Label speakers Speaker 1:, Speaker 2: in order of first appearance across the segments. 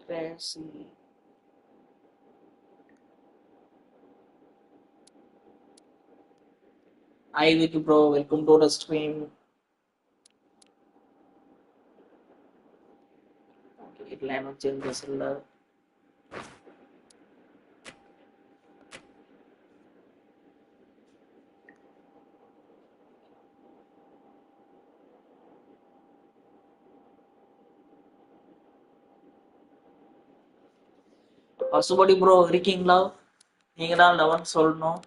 Speaker 1: Tracy. Hi Vicky bro, welcome to the stream. Okay, it'll change the seller. Pasupathi bro இருக்கீங்களா? நீங்க தான் eleven சொல்லணும்.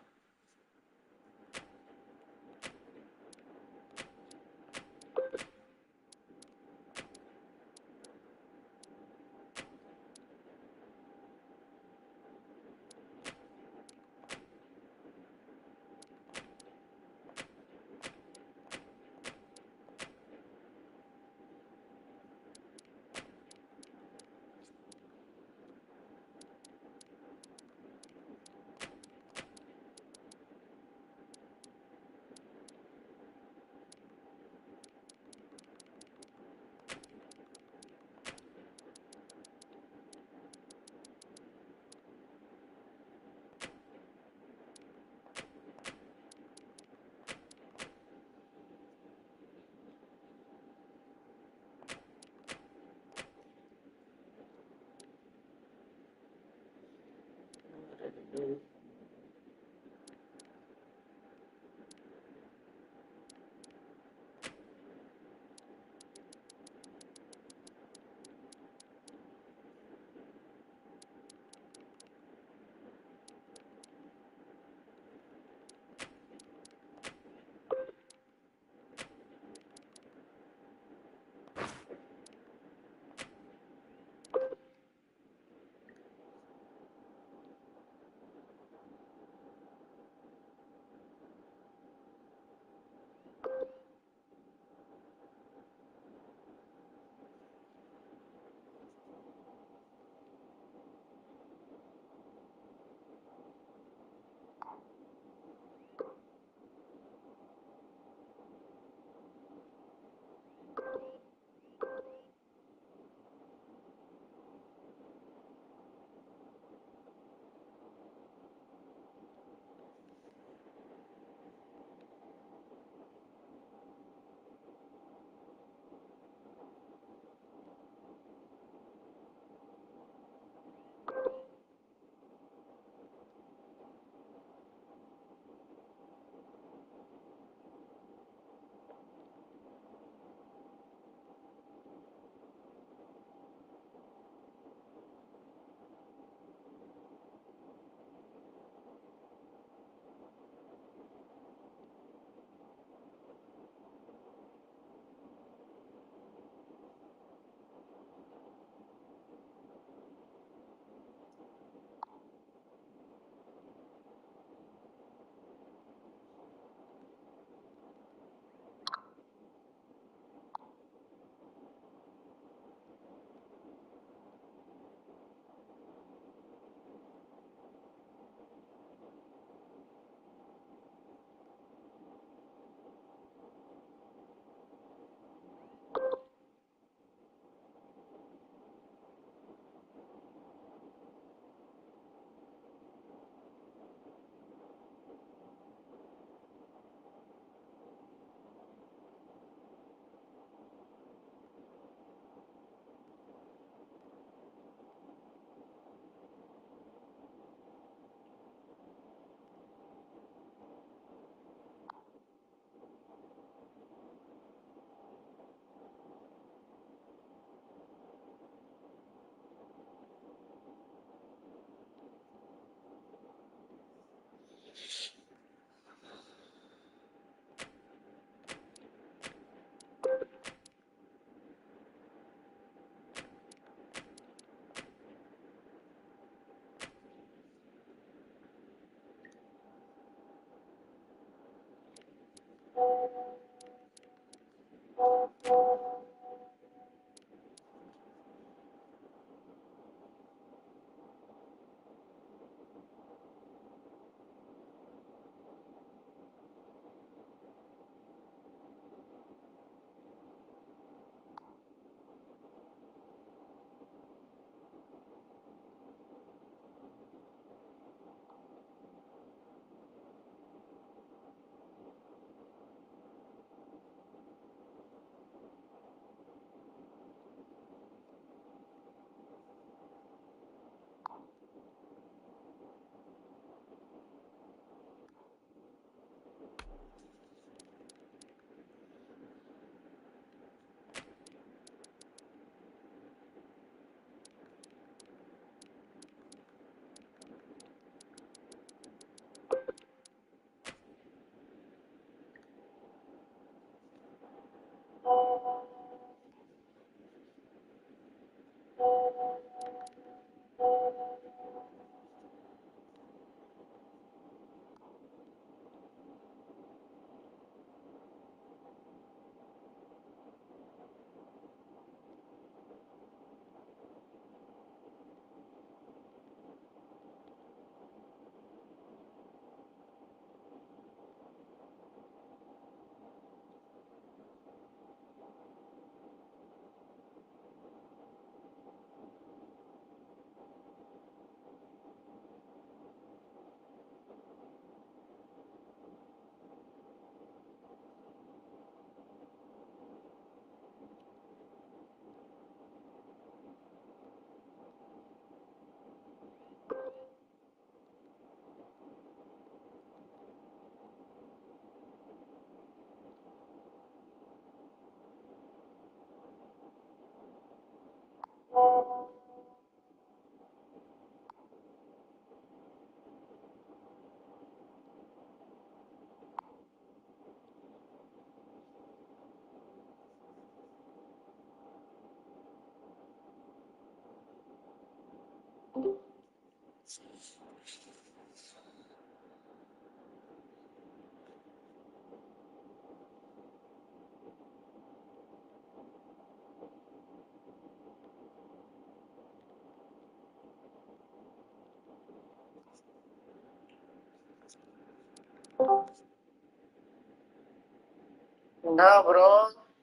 Speaker 2: Bro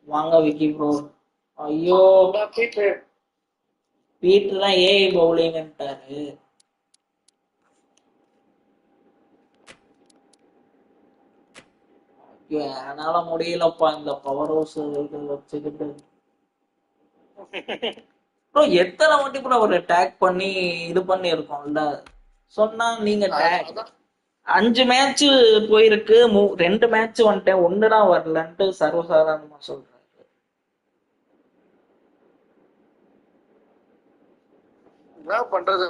Speaker 1: வாங்க Vicky bro. ஐயோ,
Speaker 2: பீட்டர்
Speaker 1: பீட்டர் தான் ஏஐ பவுலிங்ட்டாரு. ஐயோ, என்னால முடியலப்பா இந்த பவர் ஹவுஸ் இது வச்சுக்கிட்டு. ப்ரோ எத்தனை வாட்டி ப்ரோ ஒரு டேக் பண்ணி இது பண்ணி இருக்கோம்ல. சொன்னா நீங்க டேக்
Speaker 2: அதான்
Speaker 1: 5 மேட்ச் போயிருக்கு, 2 மேட்ச் வந்துட்டேன், ஒண்ணுதான் வரலன்ட்டு சர்வசாதாரணமா சொல்றாரு.
Speaker 2: என்ன பண்றது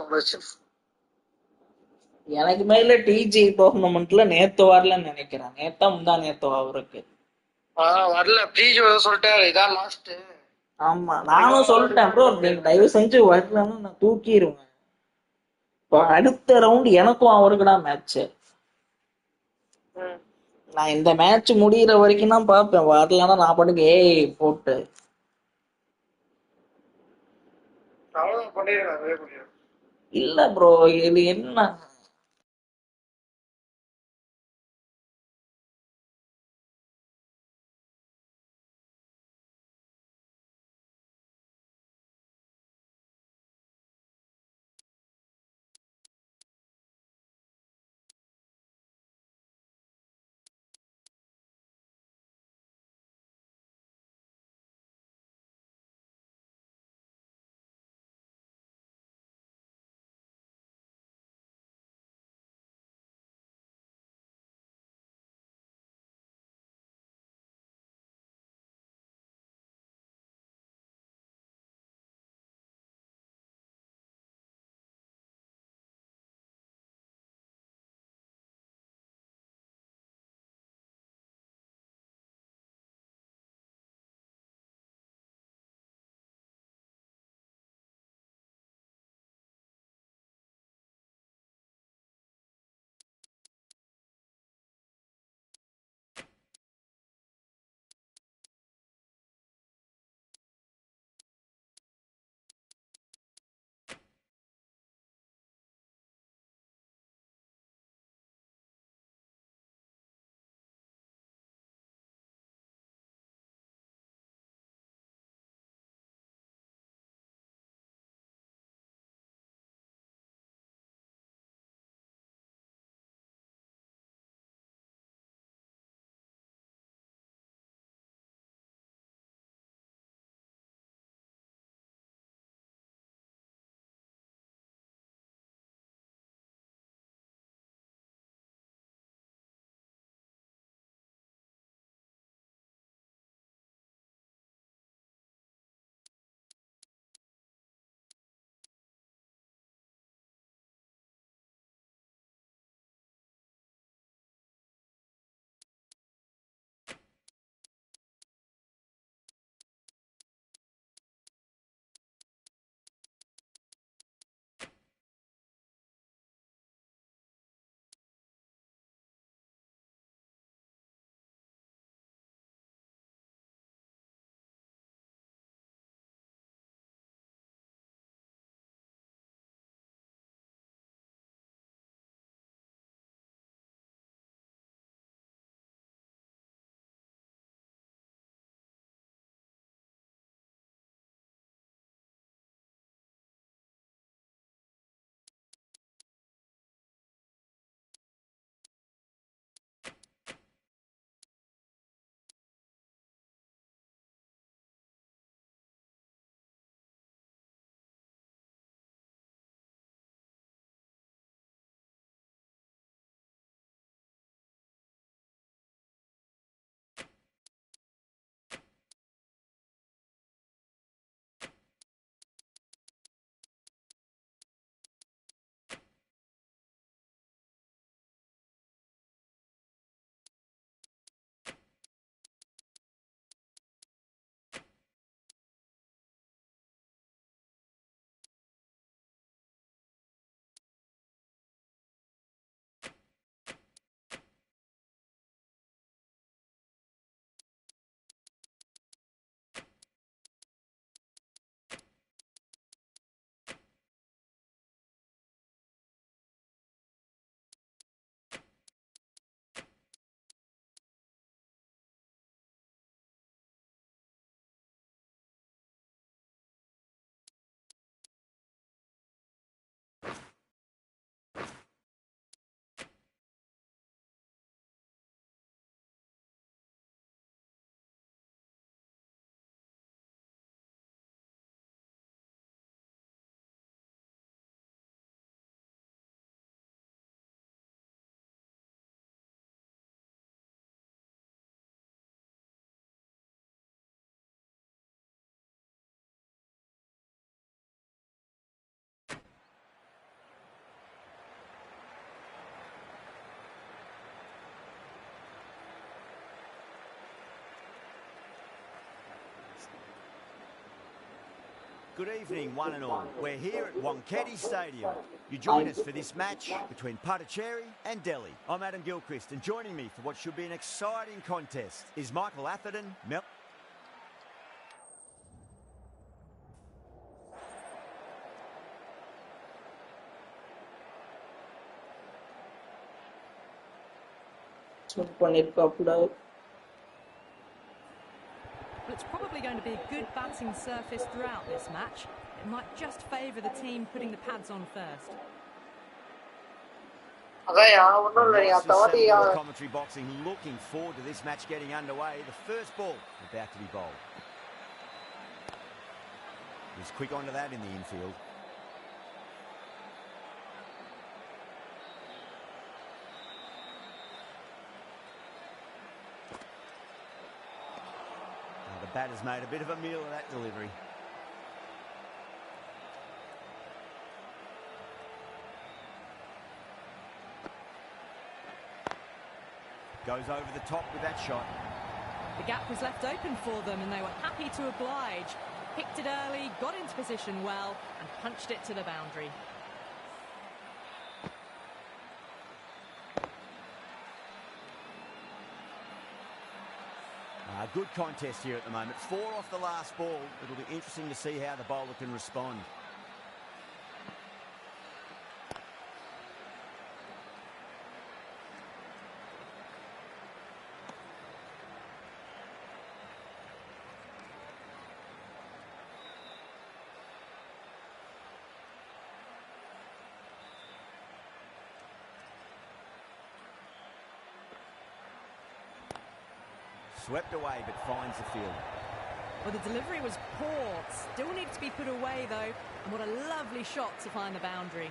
Speaker 1: எனக்கு மேல டிஜி டோர்னமெண்ட்ல நேத்து வரலன்னு நினைக்கிறேன். நேத்தா முந்தா நேத்தோ அவருக்கு.
Speaker 2: வரல ப்ளீஸ் சொல்லிட்டாரு இதான் லாஸ்ட்.
Speaker 1: ஆமா, நானும் சொல்லிட்டேன் ப்ரோ, நீங்க தயவு செஞ்சு வரலன்னு நான் தூக்கிடுவேன். இப்போ அடுத்த ரவுண்ட் எனக்கும் அவருக்குடா மேட்ச். நான் இந்த மேட்ச் முடியிற வரைக்கும் தான் பார்ப்பேன். வரலன்னா நான் பாட்டுக்கு ஏய் போட்டு
Speaker 2: பண்ணிடுறேன்.
Speaker 1: இல்ல ப்ரோ, இது என்ன
Speaker 3: Good evening, one and all. We're here at Wonketi Stadium. You join us for this match between Puducherry and Delhi. I'm Adam Gilchrist, and joining me for what should be an exciting contest is Michael Atherton.
Speaker 4: Well, it's probably going to be a good batting surface throughout this match. It might just favour the team putting the pads on first.
Speaker 3: Commentary boxing, looking forward to this match getting underway. The first ball about to be bowled. He's quick onto that in the infield. The batter's made a bit of a meal of that delivery. Goes over the top with that shot.
Speaker 4: The gap was left open for them and they were happy to oblige. Picked it early, got into position well and punched it to the boundary.
Speaker 3: Good contest here at the moment. 4 off the last ball. It'll be interesting to see how the bowler can respond. Swept away, but finds the field.
Speaker 4: Well, the delivery was poor. Still needs to be put away, though. And what a lovely shot to find the boundary.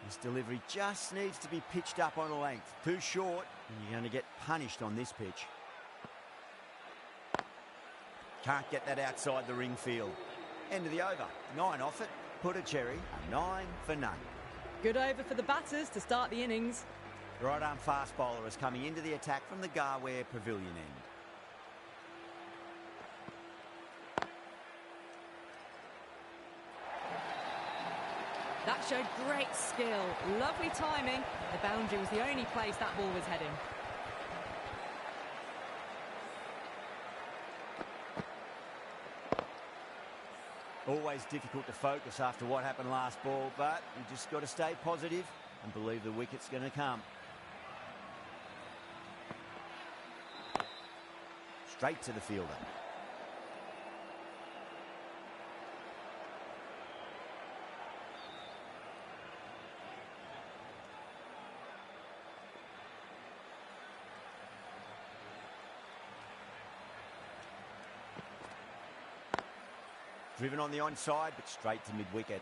Speaker 3: This delivery just needs to be pitched up on a length. Too short, and you're going to get punished on this pitch. Can't get that outside the ring field. End of the over. 9 off it. Puducherry, a 9 for none.
Speaker 4: Good over for the batters to start the innings.
Speaker 3: The right-arm fast bowler is coming into the attack from the Garware Pavilion end.
Speaker 4: That showed great skill. Lovely timing. The boundary was the only place that ball was heading.
Speaker 3: Always difficult to focus after what happened last ball, but you just got to stay positive and believe the wicket's going to come. Straight to the fielder. Driven on the onside, but straight to mid-wicket.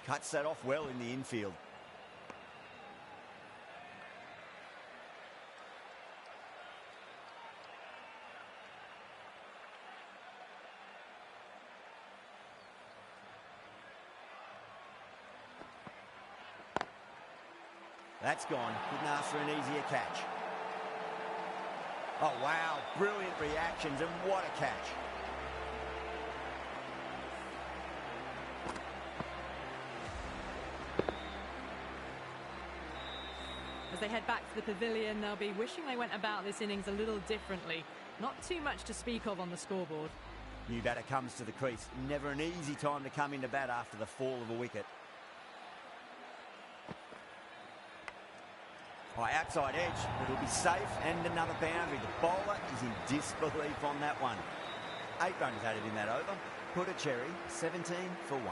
Speaker 3: Cuts that off well in the infield. That's gone. Couldn't ask for an easier catch. Oh, wow. Brilliant reactions, and what a catch.
Speaker 4: As they head back to the pavilion, they'll be wishing they went about this innings a little differently. Not too much to speak of on the scoreboard.
Speaker 3: New batter comes to the crease. Never an easy time to come into bat after the fall of a wicket. Outside edge, but it'll be safe, and another boundary. The bowler is in disbelief on that one. 8 runs added in that over. Puducherry, 17 for 1.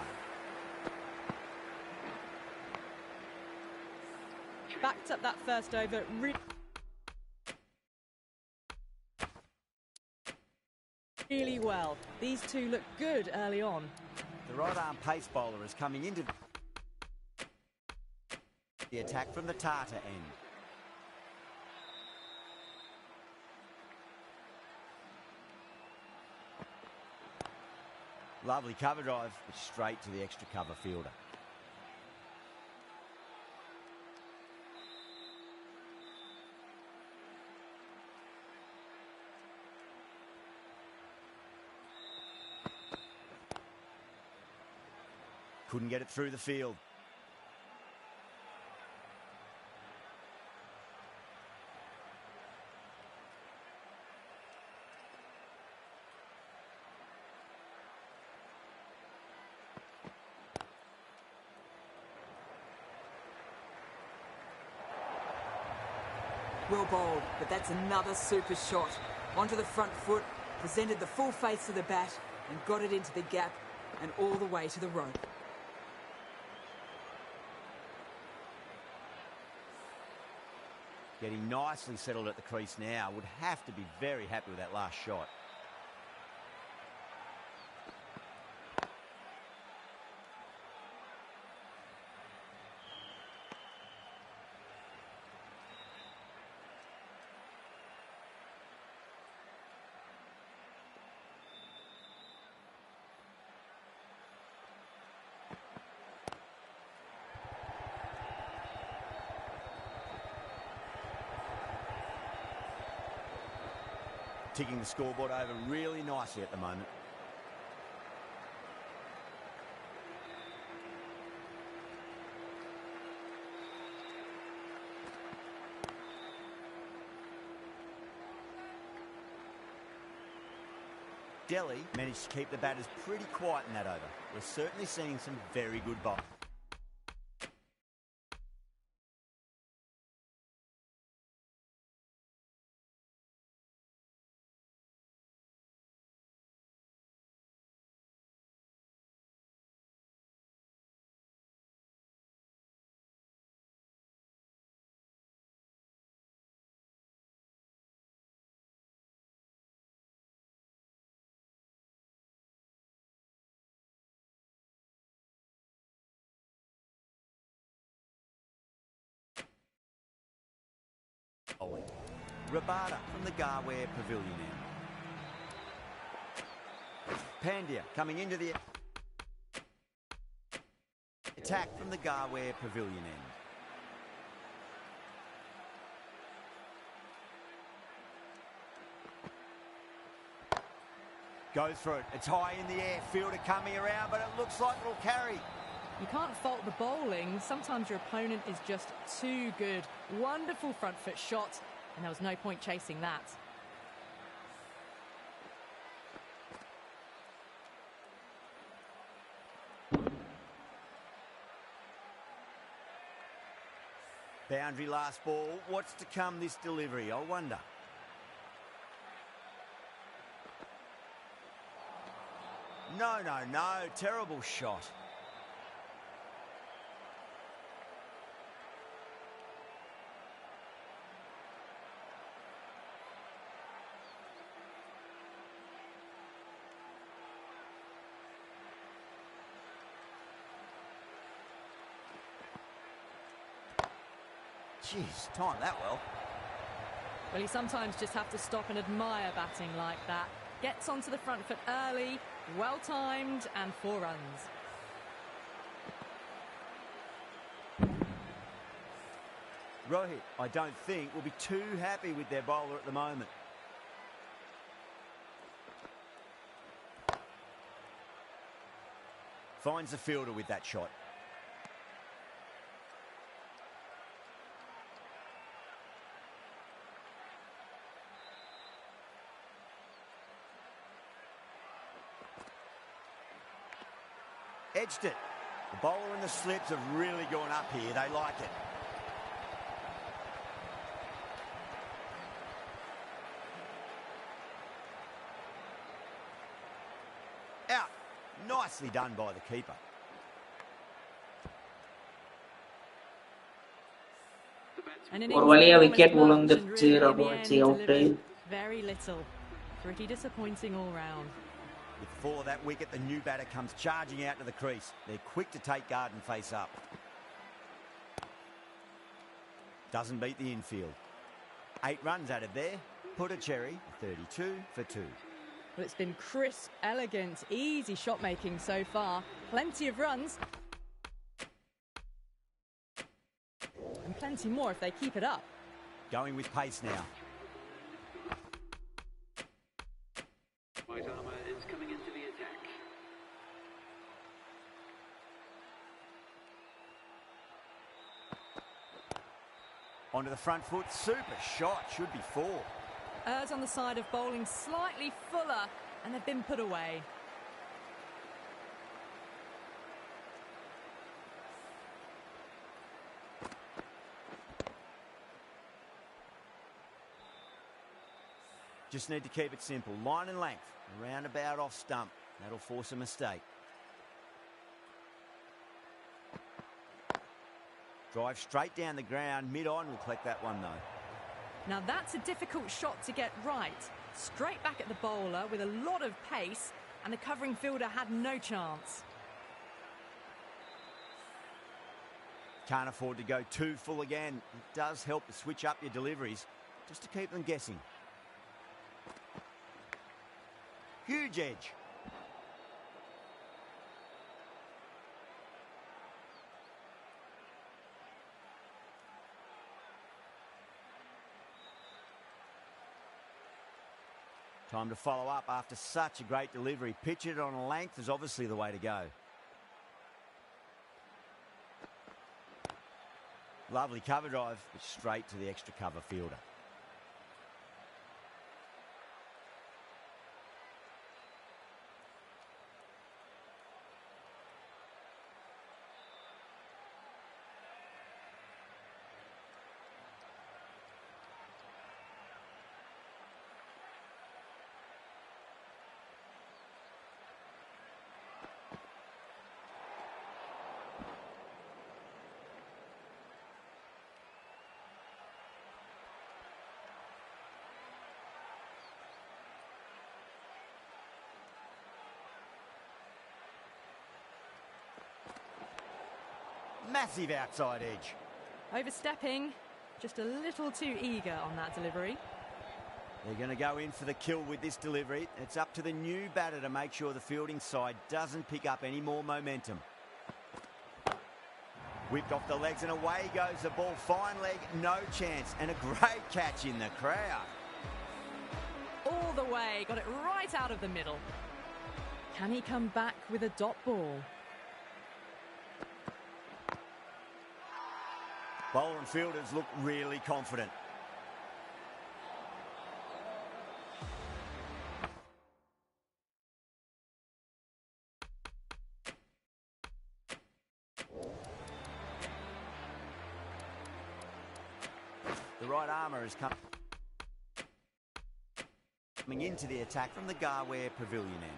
Speaker 4: Backed up that first over. really well. These two look good early on.
Speaker 3: The right-arm pace bowler is coming into the attack from the Tata end. Lovely cover drive, but straight to the extra cover fielder. Couldn't get it through the field.
Speaker 5: Well bowled, but that's another super shot. Onto the front foot, presented the full face of the bat and got it into the gap and all the way to the rope.
Speaker 3: Getting nicely settled at the crease now. Would have to be very happy with that last shot. Ticking the scoreboard over really nicely at the moment. Delhi managed to keep the batters pretty quiet in that over. We're certainly seeing some very good bowling. Rabada from the Garware Pavilion end. Pandya coming into the attack from the Garware Pavilion end. Goes for it. It's high in the air. Fielder coming around, but it looks like it'll carry.
Speaker 4: You can't fault the bowling. Sometimes your opponent is just too good. Wonderful front foot shot, and there was no point chasing that.
Speaker 3: Boundary last ball. What's to come this delivery? I wonder. No, no, no. Terrible shot. Jeez, timed that well.
Speaker 4: Well, you sometimes just have to stop and admire batting like that. Gets onto the front foot early, well timed, and 4 runs.
Speaker 3: Rohit, I don't think, will be too happy with their bowler at the moment. Finds the fielder with that shot. Edged it. The bowler and the slips have really gone up here. They like it. Out. Nicely done by the keeper.
Speaker 4: And an
Speaker 1: ஒரு வழியா
Speaker 4: innings
Speaker 1: wicket
Speaker 4: promised much and
Speaker 1: விழுந்துருச்சு
Speaker 4: really in the
Speaker 1: Raghu
Speaker 4: end
Speaker 1: வச்சு out.
Speaker 4: delivered very little. Pretty disappointing all round.
Speaker 3: With the fall of that wicket, the new batter comes charging out to the crease. They're quick to take guard and face up. Doesn't beat the infield. 8 runs added there. Cherry, 32 for 2.
Speaker 4: Well, it's been crisp, elegant, easy shot making so far. Plenty of runs. And plenty more if they keep it up.
Speaker 3: Going with pace now.
Speaker 6: White armour is coming into the attack.
Speaker 3: Onto the front foot. Super shot. Should be 4.
Speaker 4: Errs on the side of bowling slightly fuller, and they've been put away.
Speaker 3: Just need to keep it simple. Line and length. Roundabout off stump. That'll force a mistake. Drive straight down the ground. Mid-on will collect that one, though.
Speaker 4: Now that's a difficult shot to get right. Straight back at the bowler with a lot of pace, and the covering fielder had no chance.
Speaker 3: Can't afford to go too full again. It does help to switch up your deliveries, just to keep them guessing. Huge edge. Time to follow up after such a great delivery. Pitch it on a length is obviously the way to go. Lovely cover drive, but straight to the extra cover fielder. Massive outside edge.
Speaker 4: Overstepping, just a little too eager on that delivery.
Speaker 3: They're going to go in for the kill with this delivery. It's up to the new batter to make sure the fielding side doesn't pick up any more momentum. Whipped off the legs and away goes the ball. Fine leg, no chance. And a great catch in the crowd.
Speaker 4: All the way, got it right out of the middle. Can he come back with a dot ball?
Speaker 3: Bowler and fielders look really confident. The right armour is coming into the attack from the Garware Pavilion end.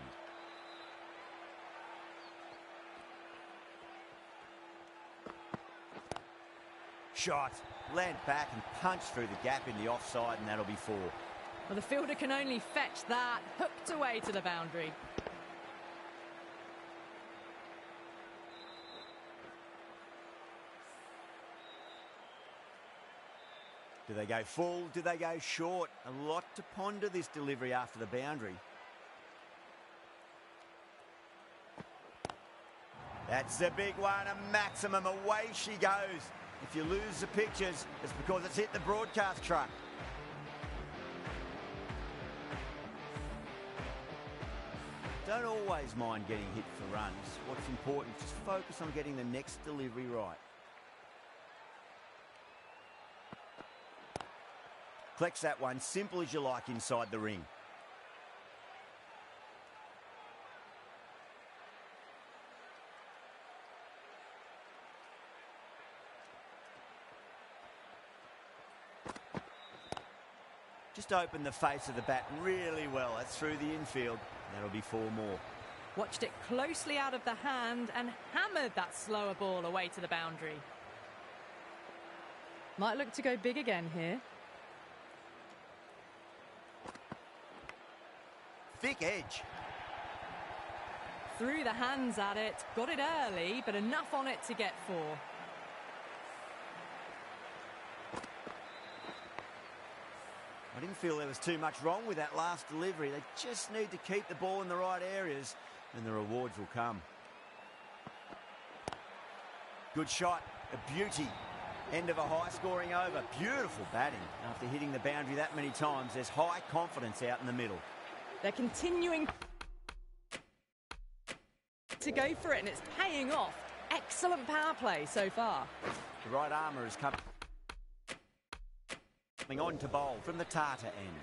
Speaker 3: Shot, land back and punch through the gap in the offside, and that'll be 4.
Speaker 4: Well, the fielder can only fetch that, hooked away to the boundary.
Speaker 3: Do they go full? Do they go short? A lot to ponder this delivery after the boundary. That's the big one, a maximum. Away she goes. If you lose the pictures, it's because it's hit the broadcast truck. Don't always mind getting hit for runs. What's important is just focus on getting the next delivery right. Collects that one, simple as you like inside the ring. Just opened the face of the bat really well. That's through the infield. That'll be 4 more.
Speaker 4: Watched it closely out of the hand and hammered that slower ball away to the boundary. Might look to go big again here.
Speaker 3: thick edge.
Speaker 4: Threw the hands at it, got it early, but enough on it to get 4.
Speaker 3: I didn't feel there was too much wrong with that last delivery. They just need to keep the ball in the right areas and the rewards will come. Good shot, a beauty. End of a high-scoring over. Beautiful batting. After hitting the boundary that many times, there's high confidence out in the middle.
Speaker 4: They're continuing to go for it, and it's paying off. Excellent power play so far.
Speaker 3: The right armour is coming on to bowl from the Tata end.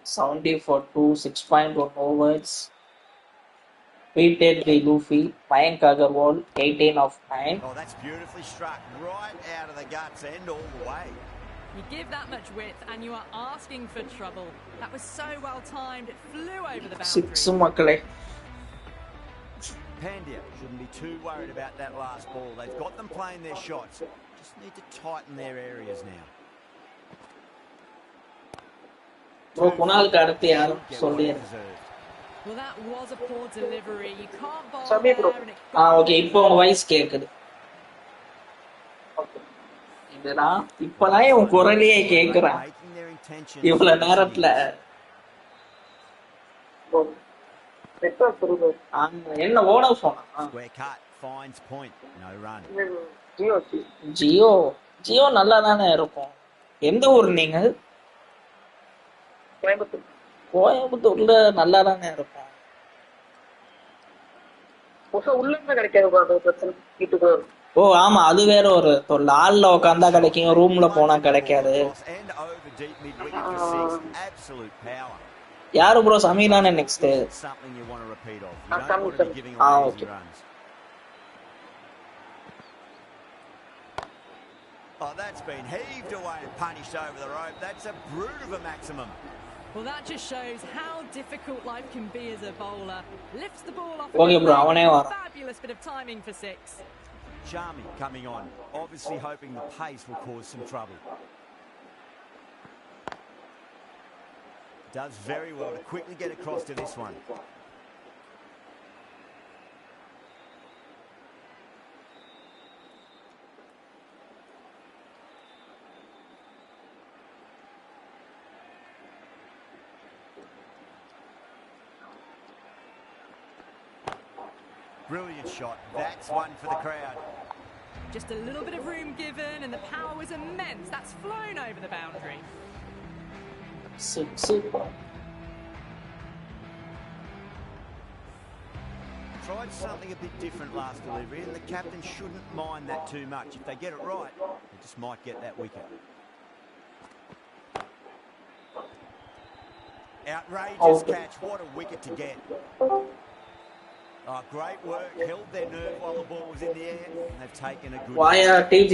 Speaker 1: $70 for 2, 6.1 overs. Tweeted by Luffy, Mayank Agarwal, 18 of 9.
Speaker 3: Oh, that's beautifully struck. Right out of the guts end all the way.
Speaker 4: You give that much width and you are asking for trouble. That was so well timed, it flew over the boundary.
Speaker 1: 6 makkale.
Speaker 3: Pandya shouldn't be too worried about that last ball. They've got them playing their shots. Just need to tighten their areas now.
Speaker 1: Bro, Kunal அடுத்து யாரும் சொல்லிரு.
Speaker 4: Well, that was a poor delivery. You can't bowl
Speaker 1: Sabi bro.
Speaker 4: there and it got
Speaker 1: Okay, இப்போ உங்க voice கேக்குது. இதுடா இப்பதான் உன் குரலையே கேக்குறேன். இவ்வளவு நேரத்துல என்ன Vodafone?
Speaker 3: Square cut finds point, no run.
Speaker 1: Jio நல்லா தானே இருக்கும். எந்த ஊர் நீங்க? கோயம்புத்தூர்ல நல்லா தானே இருக்கும். ஓ ஆமா, அது வேற ஒரு லால்ல உட்காந்தா கிடைக்கும், ரூம்ல போனா கிடைக்காது. யாரு ப்ரோ? சமீரான next. Okay.
Speaker 3: Oh, that's been heaved away and punished over the rope. That's a brute of a maximum.
Speaker 4: Well, that just shows how difficult life can be as a bowler. Lifts the ball off.
Speaker 1: Okay, bro, avane varan.
Speaker 4: Fabulous bit of timing for 6.
Speaker 3: Charming coming on, obviously hoping the pace will cause some trouble. Does very well to quickly get across to this one. Brilliant shot. That's one for the crowd.
Speaker 4: Just a little bit of room given and the power was immense. That's flown over the boundary.
Speaker 1: 6.
Speaker 3: Tried something a bit different last delivery and the captain shouldn't mind that too much. If they get it right, they just might get that wicket. Outrageous catch. What a wicket to get. Oh, great work. Held their nerve while the ball was in the air. And they've taken a good...
Speaker 1: Why TG?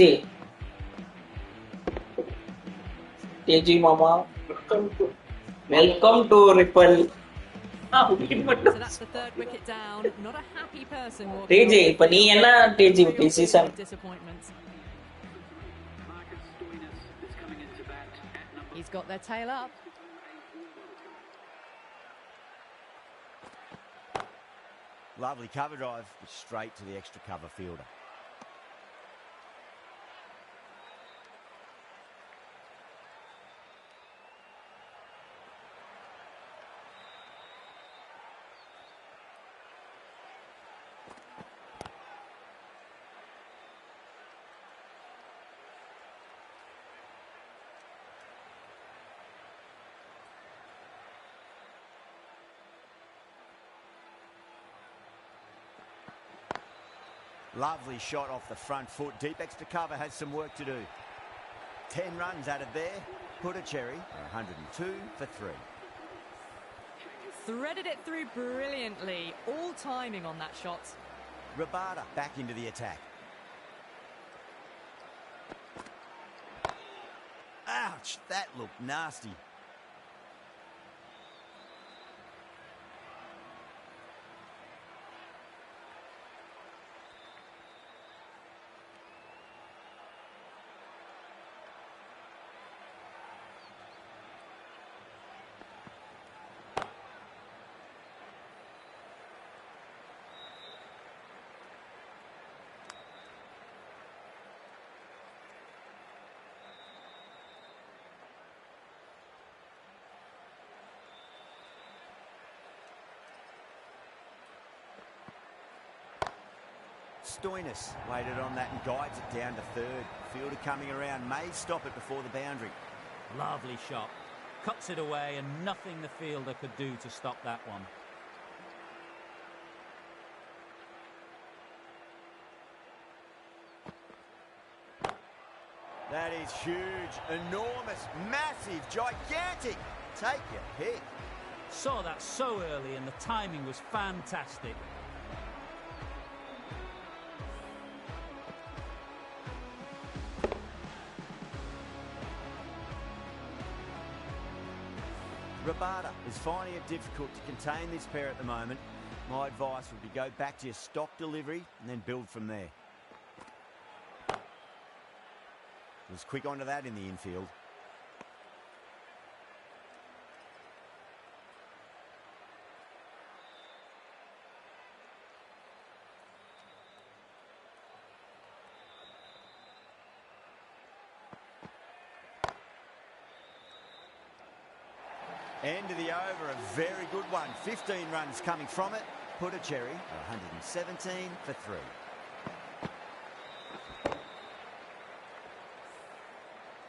Speaker 1: TG mama. Welcome to Ripple.
Speaker 4: So that's the 3rd wicket down. Not a happy person walking.
Speaker 1: TG, இப்ப நீ என்ன TG decision?
Speaker 4: He's got their tail up.
Speaker 3: Lovely cover drive, but straight to the extra cover fielder. Lovely shot off the front foot. Deep extra cover has some work to do. 10 runs added there. Puducherry, 102 for 3.
Speaker 4: Threaded it through brilliantly. All timing on that shot.
Speaker 3: Rabada back into the attack. Ouch, that looked nasty. Stoinis waited on that and guides it down to third. Fielder coming around may stop it before the boundary.
Speaker 7: Lovely shot. Cuts it away and nothing the fielder could do to stop that one.
Speaker 3: That is huge, enormous, massive, gigantic. Take your pick.
Speaker 7: Saw that so early and the timing was fantastic.
Speaker 3: Rabada is finding it difficult to contain this pair at the moment. My advice would be go back to your stock delivery and then build from there. Was quick onto that in the infield. End of the over, a very good one. 15 runs coming from it. Put a cherry, 117 for 3.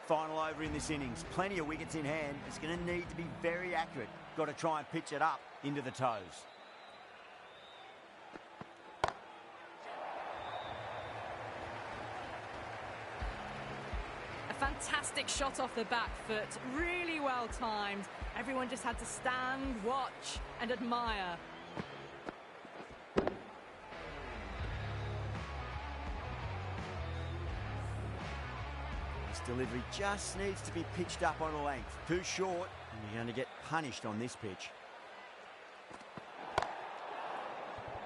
Speaker 3: Final over in this innings. Plenty of wickets in hand. It's going to need to be very accurate. Got to try and pitch it up into the toes.
Speaker 4: A fantastic shot off the back foot, really well timed. Everyone just had to stand, watch and admire.
Speaker 3: This delivery just needs to be pitched up on a length. Too short, and you're going to get punished on this pitch.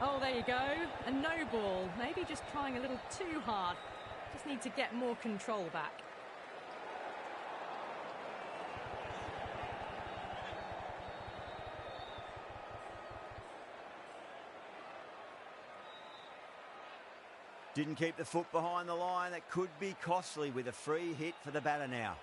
Speaker 4: Oh, there you go. A no ball. Maybe just trying a little too hard. Just need to get more control back.
Speaker 3: Didn't keep the foot behind the line. That could be costly with a free hit for the batter now.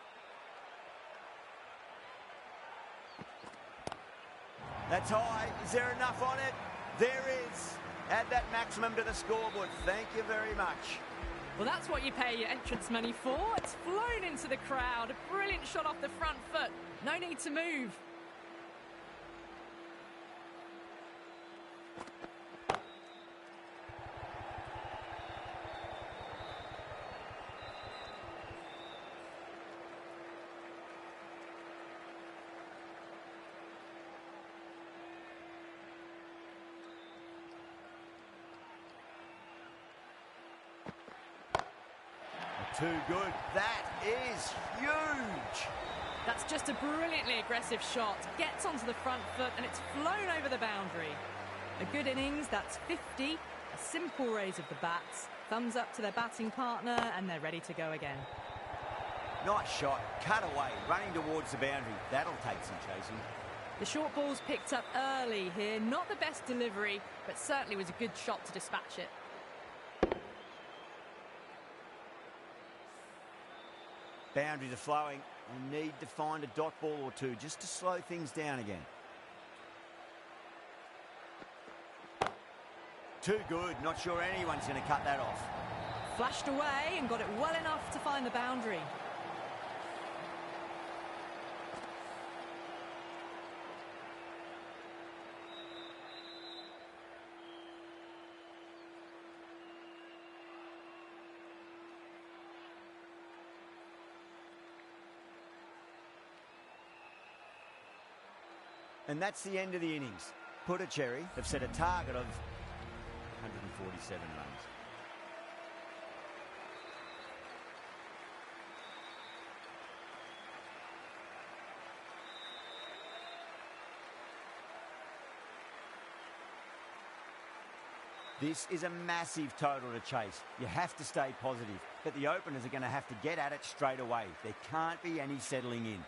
Speaker 3: That's high. Is there enough on it? There is. Add that maximum to the scoreboard. Thank you very much.
Speaker 4: Well, that's what you pay your entrance money for. It's flown into the crowd. A brilliant shot off the front foot. No need to move.
Speaker 3: Too good. That is huge.
Speaker 4: That's just a brilliantly aggressive shot. Gets onto the front foot and it's flown over the boundary. A good innings, that's 50. A simple raise of the bats. Thumbs up to their batting partner and they're ready to go again.
Speaker 3: Nice shot. Cut away. Running towards the boundary. That'll take some chasing.
Speaker 4: The short ball's picked up early here. Not the best delivery, but certainly was a good shot to dispatch it.
Speaker 3: Boundaries are flowing. We need to find a dot ball or two just to slow things down again. Too good. Not sure anyone's going to cut that off.
Speaker 4: Flashed away and got it well enough to find the boundary.
Speaker 3: And that's the end of the innings. Puducherry have set a target of 147 runs. This is a massive total to chase. You have to stay positive, but the openers are going to have to get at it straight away. There can't be any settling in.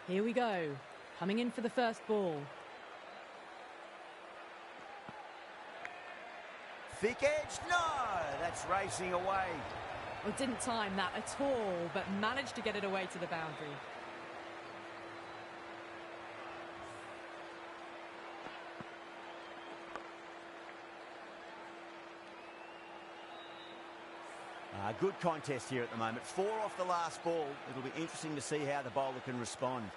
Speaker 4: Here we go. Coming in for the first ball.
Speaker 3: Thick edge, no! That's racing away.
Speaker 4: Well, didn't time that at all, but managed to get it away to the boundary.
Speaker 3: A good contest here at the moment. 4 off the last ball. It'll be interesting to see how the bowler can respond.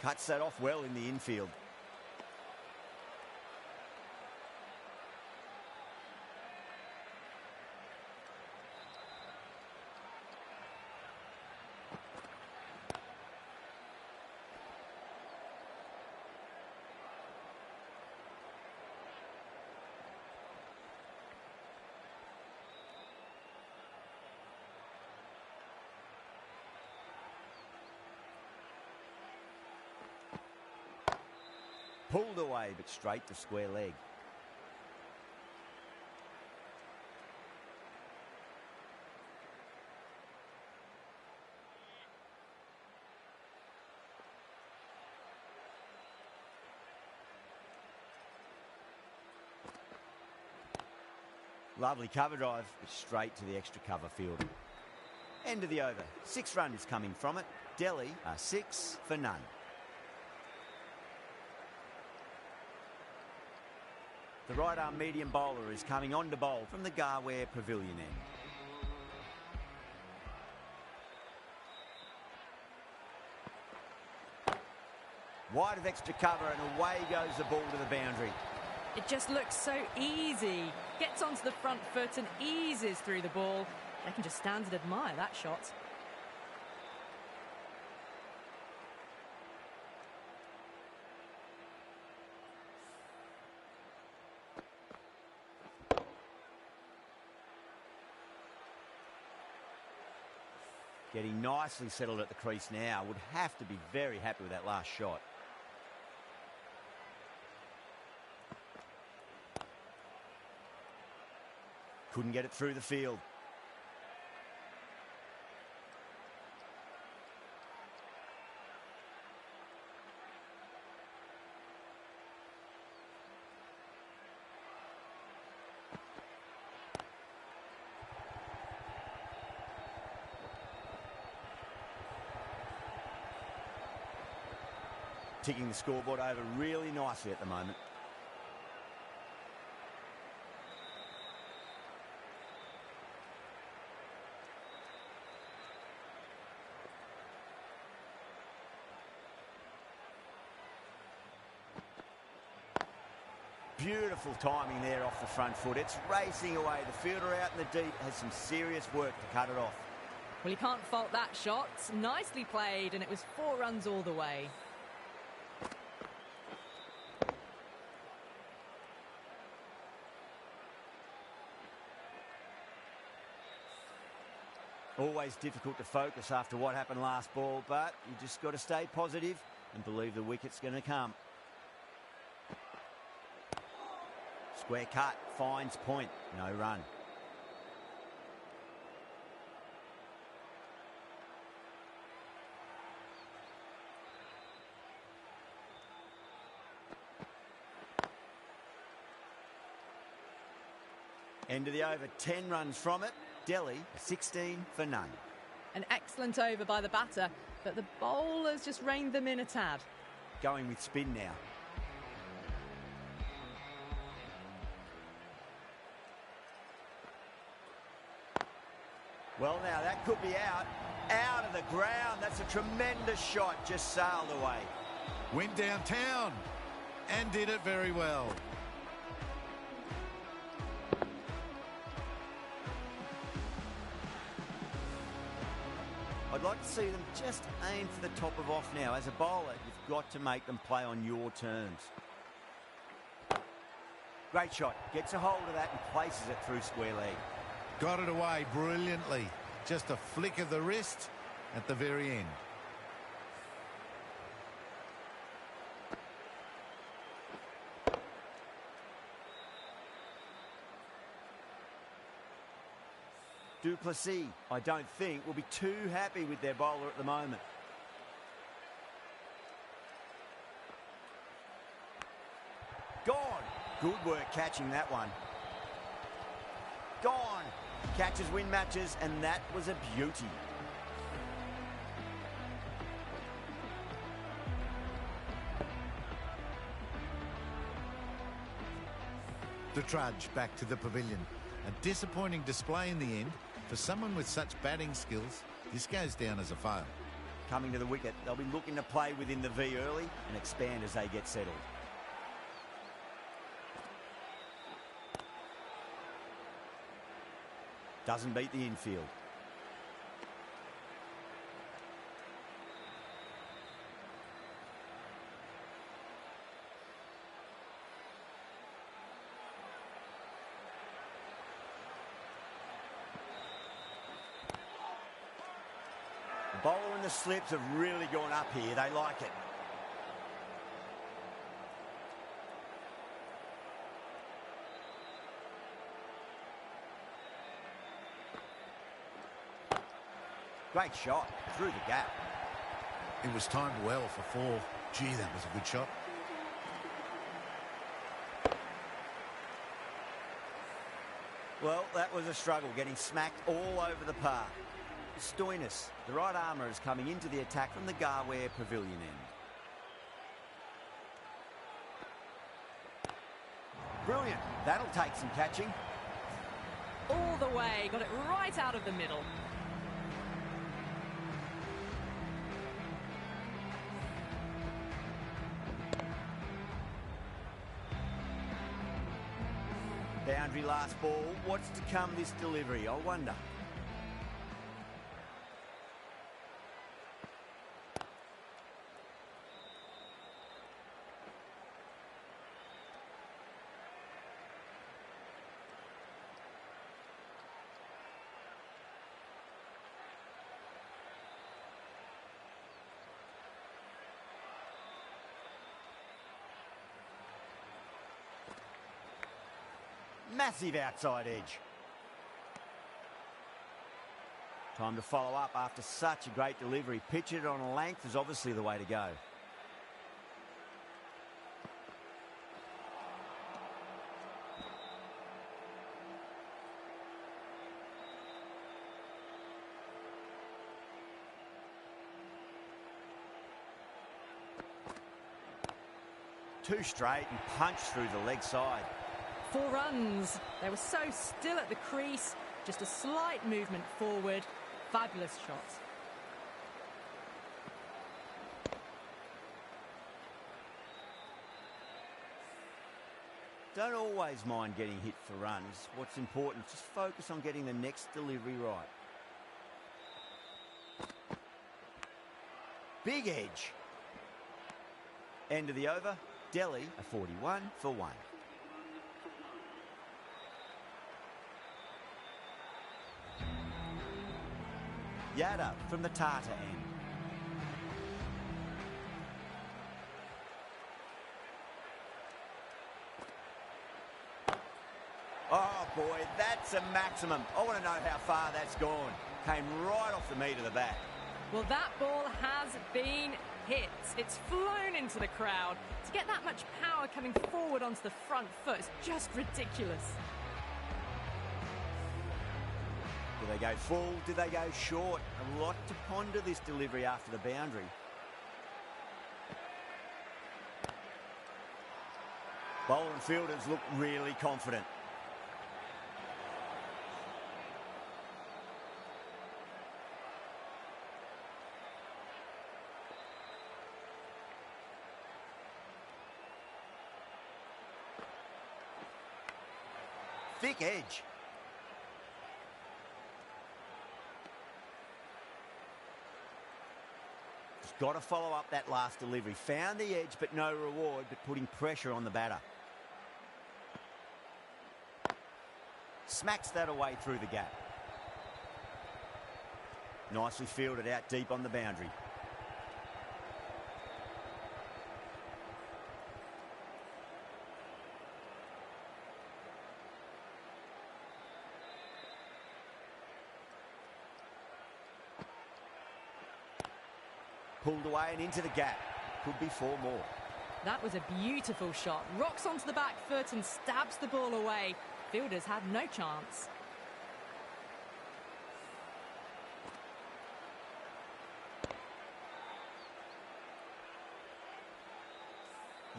Speaker 3: Cuts that off well in the infield. Pulled away, but straight to square leg. Lovely cover drive, but straight to the extra cover field. End of the over. 6 runs coming from it. Delhi are 6 for none. The right-arm medium bowler is coming on to bowl from the Garware Pavilion end. Wide of extra cover and away goes the ball to the boundary.
Speaker 4: It just looks so easy. Gets onto the front foot and eases through the ball. They can just stand and admire that shot.
Speaker 3: Getting nicely settled at the crease now. Would have to be very happy with that last shot. Couldn't get it through the field. Ticking the scoreboard over really nicely at the moment. Beautiful timing there off the front foot. It's racing away. The fielder out in the deep has some serious work to cut it off.
Speaker 4: Well, you can't fault that shot. Nicely played, and it was 4 runs all the way.
Speaker 3: Always difficult to focus after what happened last ball, but you just got to stay positive and believe the wicket's going to come. Square cut, finds point, no run. End of the over, 10 runs from it. Delhi, 16 for none.
Speaker 4: An excellent over by the batter, but the bowlers just reined them in a tad.
Speaker 3: Going with spin now. Well, now that could be out of the ground. That's a tremendous shot, just sailed away.
Speaker 8: Went downtown and did it very well.
Speaker 3: I'd like to see them just aim for the top of off now. As a bowler, you've got to make them play on your terms. Great shot. Gets a hold of that and places it through square leg.
Speaker 8: Got it away brilliantly. Just a flick of the wrist at the very end.
Speaker 3: Duplessis, I don't think, will be too happy with their bowler at the moment. Gone. Good work catching that one. Gone. Catches win matches, and that was a beauty.
Speaker 8: The trudge back to the pavilion. A disappointing display in the end. For someone with such batting skills, this goes down as a fail.
Speaker 3: Coming to the wicket, they'll be looking to play within the V early and expand as they get settled. Doesn't beat the infield. The bowler and the slips have really gone up here. They like it. Great shot through the gap.
Speaker 8: It was timed well for 4. Gee, that was a good shot.
Speaker 3: Well, that was a struggle, getting smacked all over the park. Stoinis, the right armour, is coming into the attack from the Garware Pavilion end. Brilliant. That'll take some catching.
Speaker 4: All the way, got it right out of the middle.
Speaker 3: Boundary last ball. What's to come this delivery, I wonder. Massive outside edge. Time to follow up after such a great delivery. Pitch it on a length is obviously the way to go. Two straight and punch through the leg side.
Speaker 4: 4 runs. They were so still at the crease. Just a slight movement forward. Fabulous shot.
Speaker 3: Don't always mind getting hit for runs. What's important is just focus on getting the next delivery right. Big edge. End of the over. Delhi a 41 for 1. Yada from the Tata end. Oh boy, that's a maximum. I want to know how far that's gone. Came right off the meat of the bat.
Speaker 4: Well, that ball has been hit. It's flown into the crowd. To get that much power coming forward onto the front foot is just ridiculous.
Speaker 3: Do they go full? Do they go short? A lot to ponder this delivery after the boundary. Bowler and fielders look really confident. Thick edge. Just got to follow up that last delivery. Found the edge, but no reward, but putting pressure on the batter. Smacks that away through the gap. Nicely fielded out deep on the boundary. Pulled away and into the gap. Could be 4 more.
Speaker 4: That was a beautiful shot. Rocks onto the back foot and stabs the ball away. Fielders had no chance.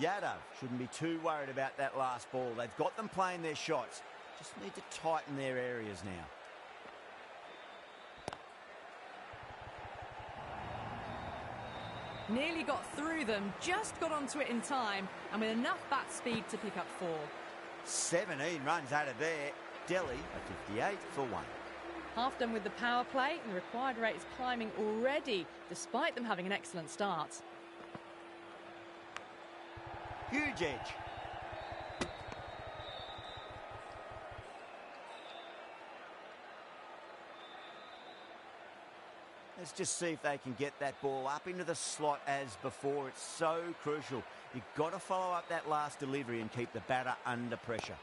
Speaker 3: Yadav shouldn't be too worried about that last ball. They've got them playing their shots. Just need to tighten their areas now.
Speaker 4: Nearly got through them, just got onto it in time, and with enough bat speed to pick up 4.
Speaker 3: 17 runs out of there. Delhi a 58 for 1.
Speaker 4: Half done with the power play, and the required rate is climbing already, despite them having an excellent start.
Speaker 3: Huge edge. Let's just see if they can get that ball up into the slot as before. It's so crucial. You've got to follow up that last delivery and keep the batter under pressure.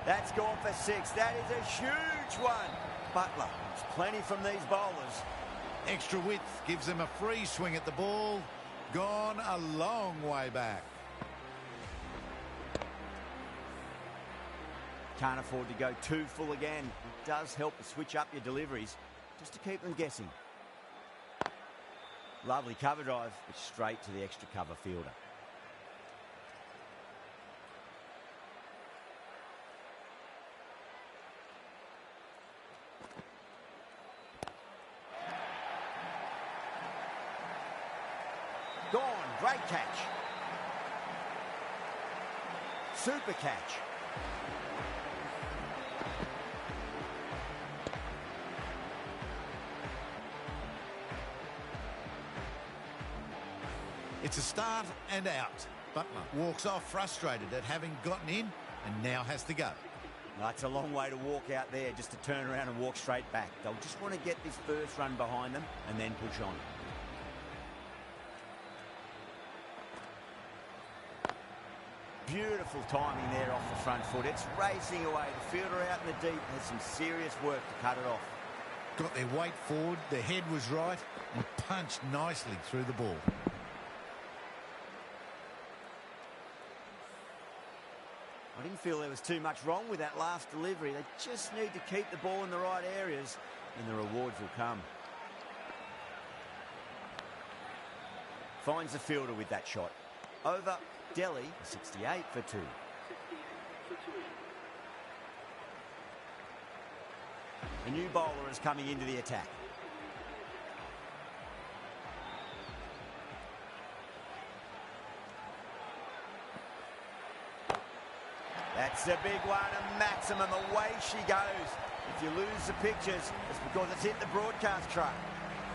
Speaker 3: That's gone for 6. That is a huge one. Butler wants plenty from these bowlers.
Speaker 8: Extra width gives them a free swing at the ball. Gone a long way back.
Speaker 3: Can't afford to go too full again. It does help to switch up your deliveries just to keep them guessing. Lovely cover drive, but straight to the extra cover fielder. Gone, great catch. Super catch.
Speaker 8: It's a start and out. Butler walks off frustrated at having gotten in and now has to go.
Speaker 3: That's a long way to walk out there just to turn around and walk straight back. They'll just want to get this first run behind them and then push on. Beautiful timing there off the front foot. It's racing away. The fielder out in the deep has some serious work to cut it off.
Speaker 8: Got their weight forward, their head was right and punched nicely through the ball.
Speaker 3: I didn't feel there was too much wrong with that last delivery. They just need to keep the ball in the right areas and the rewards will come. Finds the fielder with that shot. Over Delhi, 68 for 2. A new bowler is coming into the attack. That's a big one, a maximum. Away she goes. If you lose the pictures, it's because it's hit the broadcast truck.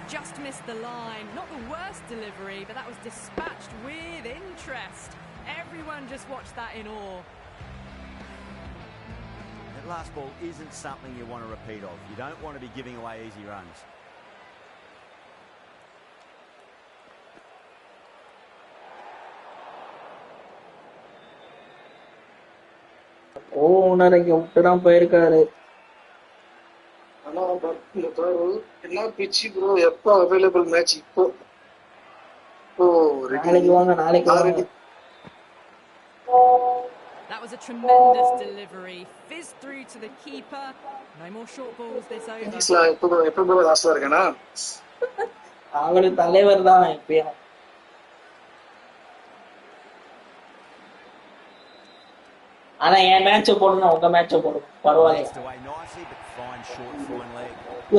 Speaker 4: Just missed the line. Not the worst delivery, but that was dispatched with interest. Everyone just watched that in awe.
Speaker 3: That last ball isn't something you want to repeat of. You don't want to be giving away easy runs.
Speaker 1: ஓனரைக்கு விட்டுதான் போயிருக்காரு.
Speaker 2: ஆனா இந்த பாரு என்ன பிச்சு bro, எப்போ available match இப்போ?
Speaker 1: நாளைக்கு வாங்க, நாளைக்கு வாங்க.
Speaker 4: That was a tremendous delivery. Fizzed through to the keeper. No more short balls this over.
Speaker 2: எப்போ லாஸ்டா இருக்கேனா?
Speaker 1: அவரு தலைவர் தான் எப்பயும். ஆனா என் மேட்ச போடணும், உங்க மேட்ச போடணும். பரவாயில்லை.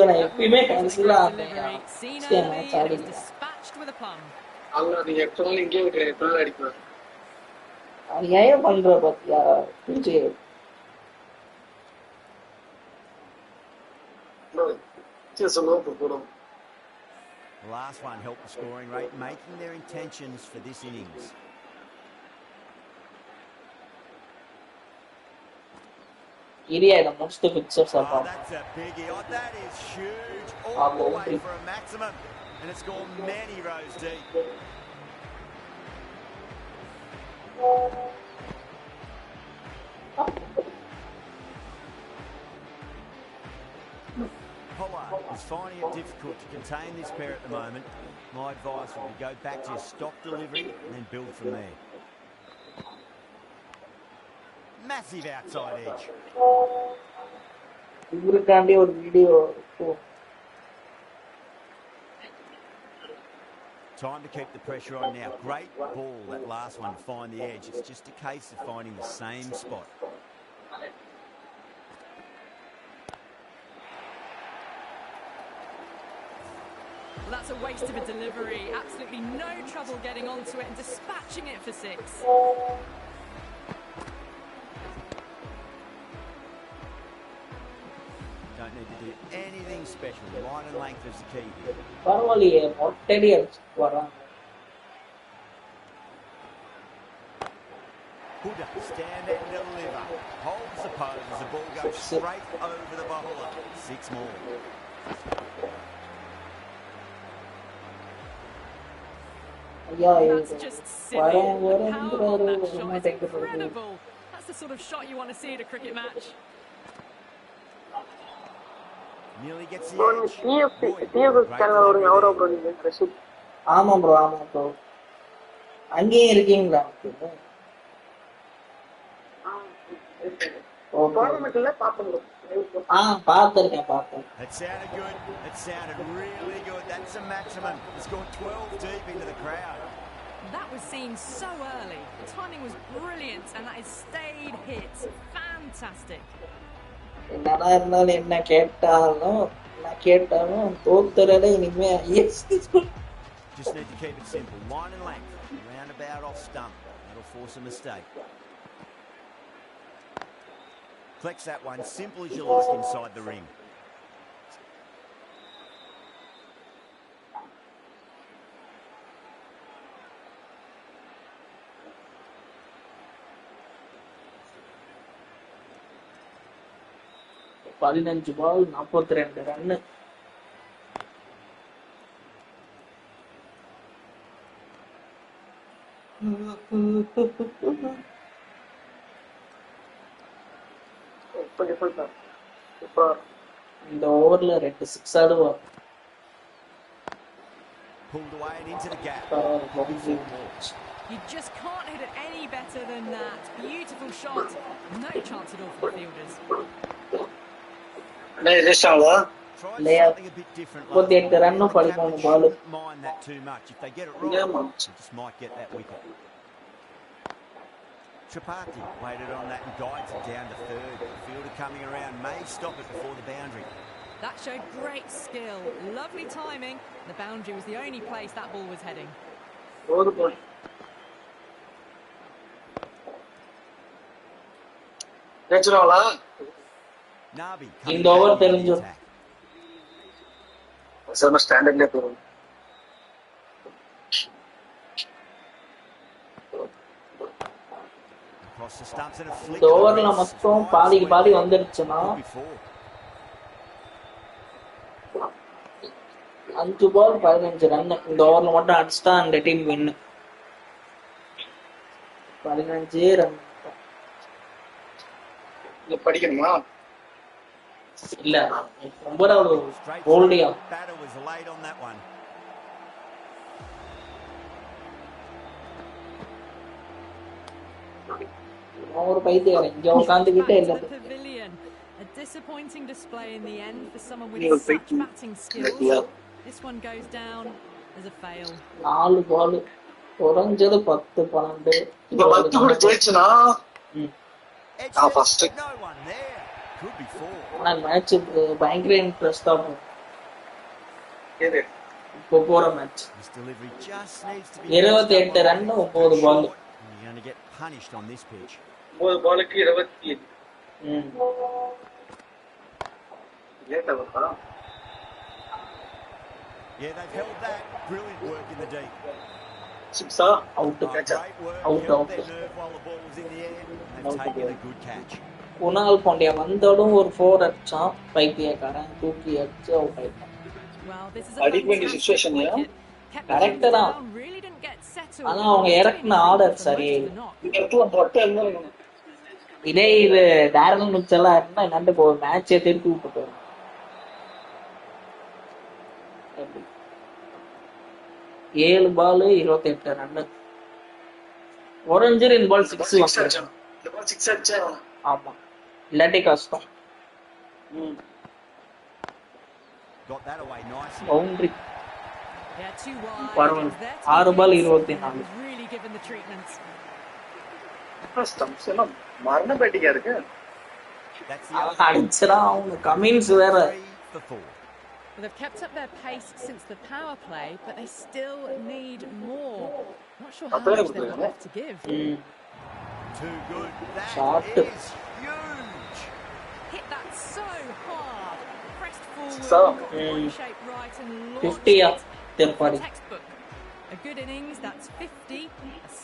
Speaker 1: நான் எப்பயுமே கடைசியில
Speaker 2: நீங்க எப்பனாலும் இங்கே எப்பனாலும் அடிப்பேன்.
Speaker 1: அது ஏன் பண்ற பாத்தியா?
Speaker 3: The last one helped the scoring rate, making their intentions for this innings.
Speaker 1: Most of fixers are
Speaker 3: Oh, that's a biggie. Oh, that is huge. All the way for a maximum. And it's gone many rows deep. Pollard is finding it difficult to contain this pair at the moment. My advice would be go back to your stock delivery and then build from there. Massive outside edge.
Speaker 1: இவருக்காண்டி ஒரு video.
Speaker 3: Time to keep the pressure on now. Great ball, that last one, to find the edge. It's just a case of finding the same spot.
Speaker 4: Well, that's a waste of a delivery. Absolutely no trouble getting onto it and dispatching it for 6.
Speaker 3: Don't need to do anything special. Line and length is the key here.
Speaker 1: பரவாயில்லையே, மொட்டடி அடிச்சு வராங்க.
Speaker 3: Huda, stand and deliver. Holds the pose as the ball goes straight over the bowler. 6 more.
Speaker 4: That's just silly. The power on that shot is incredible. That's the sort of shot you want to see at a cricket match.
Speaker 3: Nearly gets the
Speaker 9: bro,
Speaker 3: edge.
Speaker 9: TFC channel ஒரு அவரோ bro நீங்க ரஷீத்.
Speaker 1: ஆமா bro. அங்கேயே இருக்கீங்களா?
Speaker 9: டோர்னமெண்ட்ல பாப்போம்.
Speaker 1: பார்த்தேன்.
Speaker 3: It sounded good. It sounded really good. That's a maximum. It's gone 12 deep into the crowd.
Speaker 4: That was seen so early. The timing was brilliant and that is stayed hit. Fantastic.
Speaker 1: என்னடா இருந்தாலும் என்ன கேட்டாலும் தோத்துறத இனிமே
Speaker 3: Just need to keep it simple. Line and length. Roundabout off stump. That'll force a mistake. Flex that one, simple as you like inside the ring.
Speaker 1: பதினஞ்சு பால் 42 run. இந்த ஓவர்ல 2 6 ஆடுவார்.
Speaker 3: Pulled away and into the gap.
Speaker 4: You just can't hit it any better than that. Beautiful shot. No chance at all for the fielders.
Speaker 3: Try something a bit different.
Speaker 1: 38 run 13 ball.
Speaker 3: Mind that too much. If they get it right, they just might get that wicket. Tripathi waited on that and guides it down to third. The fielder coming around may stop it before the boundary.
Speaker 4: That showed great skill. Lovely timing. The boundary was the only place that ball was heading.
Speaker 3: Nabi
Speaker 1: இந்த over தெரிஞ்சு
Speaker 9: ஸ்டாண்டர்ட்ல போறோம்.
Speaker 3: across the stumps and a flick.
Speaker 1: இந்த ஓவர்ல மொத்தம் பாதி வந்துருச்சுன்னா 5 பால் 15 run. இந்த ஓவர்ல மட்டும் அடிச்சுட்டா அந்த டீம் வின். 15 ரன்.
Speaker 2: படிக்கணுமா?
Speaker 1: இல்ல ரொம்ப போல்டியா.
Speaker 3: Batter was late on that one.
Speaker 1: ஒரு பைத்தியக்காரன் இங்க உட்கார்ந்துகிட்டே இல்ல.
Speaker 4: A disappointing display in the end for someone with such batting skills. This one goes down as a fail.
Speaker 1: 4 பால் குறைஞ்சது 10 12.
Speaker 2: இந்த 10 கூட ஜெயிச்சனா
Speaker 3: first no one there. Could be 4.
Speaker 1: நான் match பயங்கர இன்ட்ரஸ்டா போகும்.
Speaker 2: எது
Speaker 1: இப்போ போற match
Speaker 3: This delivery just needs to be
Speaker 1: 28 run 9 ball.
Speaker 3: You're going to get punished on this pitch.
Speaker 2: 9 பாலுக்கு 27. லேட்டா வரா.
Speaker 3: Yeah, they've held that. Brilliant work in the deep.
Speaker 2: Sixer
Speaker 1: out.
Speaker 3: Great work. Held their nerve while the ball was in the air. They've taken a good catch.
Speaker 1: Kunal Pandya வந்தோடும் ஒரு 4 அடிச்சான். பைத்தியக்காரன் தூக்கி அடிச்சு out ஆயிட்டான்.
Speaker 2: அடிக்மெண்ட் situation yeah
Speaker 1: correct தான். ஆனா அவங்க இறக்குன order சரியில்லை.
Speaker 2: இடத்துல பொட்டை என்ன
Speaker 1: இதே இது டாரல் மிச்சலா இருந்தா என்னண்டு போ மேட்சே திருப்பி விட்டுட்டு 7 பால் 28 ரன். ஒரு இன்ஜுரி இந்த பால் 6 வாங்க.
Speaker 2: இந்த பால் 6 அடிச்சா
Speaker 1: ஆமா, இல்லாட்டி கஷ்டம்.
Speaker 3: Got that away nicely.
Speaker 1: Boundary.
Speaker 4: Yeah, too wide.
Speaker 1: 6 ball 24.
Speaker 4: Really given the treatment.
Speaker 2: Stumps எல்லாம் மரண பேட்டிங்கா இருக்கு.
Speaker 1: அடிச்சா அவங்க கமின்ஸ் வேற.
Speaker 4: Well, they've kept up their pace since the power play, but they still need more. Not sure how much they've got left to give.
Speaker 3: Too good. That
Speaker 1: Shot.
Speaker 3: is huge.
Speaker 4: Hit that so hard. Pressed forward,
Speaker 2: So,
Speaker 4: got the body shape right and launched
Speaker 1: 50
Speaker 4: it.
Speaker 1: Tempari.
Speaker 4: Textbook. A good innings, that's 50. A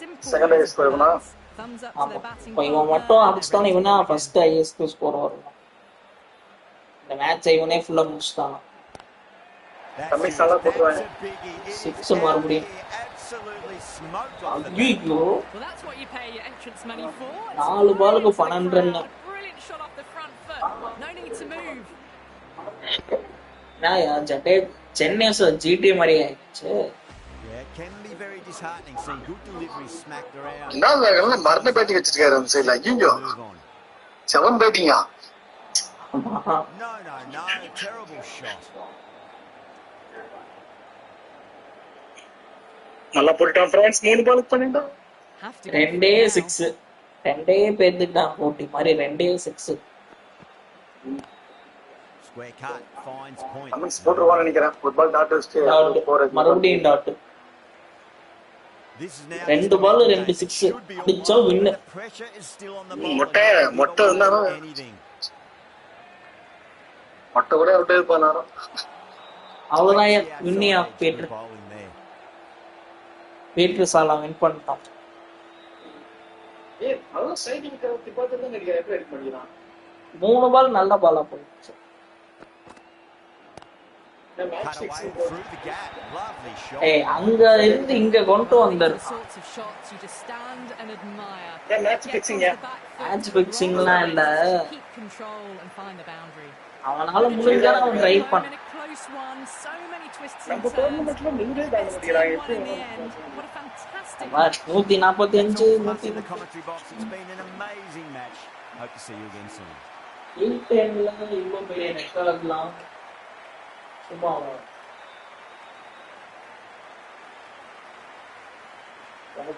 Speaker 4: simple
Speaker 2: Second
Speaker 4: race
Speaker 2: highest score
Speaker 4: of
Speaker 2: na?
Speaker 4: bats. Thumbs up to their batting
Speaker 1: இப்போ இவன் மட்டும்
Speaker 4: partner.
Speaker 1: அடிச்சுட்டான், இவனா first highest score வரும். இந்த match இவனே ஃபுல்லா முடிச்சிட்டான்.
Speaker 2: கமிஸ் நல்லா போடுவாங்க.
Speaker 1: 6 மறுபடியும். ஐயோ,
Speaker 4: Well, that's what you pay your entrance money for.
Speaker 1: 4 பாலுக்கு 12 run.
Speaker 4: Brilliant shot off the front foot. No need to move.
Speaker 1: நான் சென்னை ஜிடி மாதிரி ஆயிடுச்சு.
Speaker 3: Yeah, it can be very disheartening seeing good delivery smacked around.
Speaker 2: என்ன மரண batting வச்சிருக்காரு அந்த சைடுல. ஐயோ 7 பேட்டிங்கா?
Speaker 3: No, terrible shot.
Speaker 2: நல்லா போட்டான் ஃப்ரெண்ட்ஸ். 3 பால் பண்ணிட்டான்.
Speaker 1: ரெண்டே 6. ரெண்டே பேத்துட்டான் போட்டி மாதிரி. ரெண்டே 6.
Speaker 3: Square cut finds point.
Speaker 2: கமிஸ் போட்டுருவான்னு நினைக்கிறேன். ஃபுட்பால் டாட் வச்சு
Speaker 1: மறுபடியும் டாட்.
Speaker 3: This is now
Speaker 1: 2 பால் 2 6 அடிச்சா win.
Speaker 3: pressure is still on the
Speaker 2: மொட்டை இருந்தாலும் மொட்டை கூட அவுட் ஆயிருப்பானாரோ.
Speaker 1: அவ்வளவுதான் வின்னியா பீட்டர் சாலா வின் பண்ணிட்டான்.
Speaker 2: நல்லா சைடிங் கரெக்ட் பார்த்து தான் நினைக்கிறேன். எப்படி எடிட் பண்ணிடலாம்.
Speaker 1: 3 பால் நல்ல பாலா போயிடுச்சு. ஏய், அங்க இருந்து இங்க கொண்டு வந்திருக்கான். மேட்ச் பிக்சிங்லாம் இல்ல. அவனால முடிஞ்சா அவன் ட்ரை பண்ணான்.
Speaker 2: நம்ம டோர்னமெண்ட்ல நின்றே தாங்க முடியறாங்க.
Speaker 1: 145 இன்டென்ல இவ்வளவு பெரிய ரெக்கார்ட்லாம் சும்மா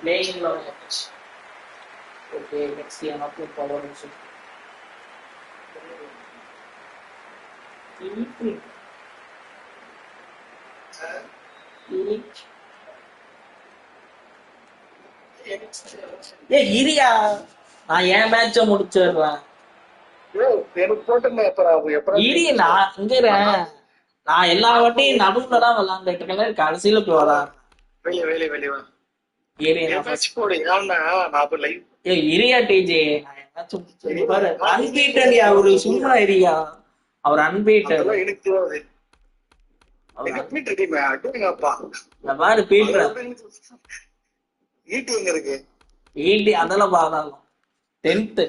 Speaker 1: playing match. Okay, next year not with power also. இரியா, நான் என் மேட்ச முடிச்சிடுறேன். நான் எல்லா வாட்டியும் நடுவுல தான் விளையாண்டுட்டு இருக்கேன். கடைசியில போய் விளையாடுறேன். இரியா டிஜே அன்பீட்டன். அவரு சும்மா இரியா, அவர் அன்பீட்டன். பாரு பீட்டர் ஈட்டி அதெல்லாம் பாதாளம். 10th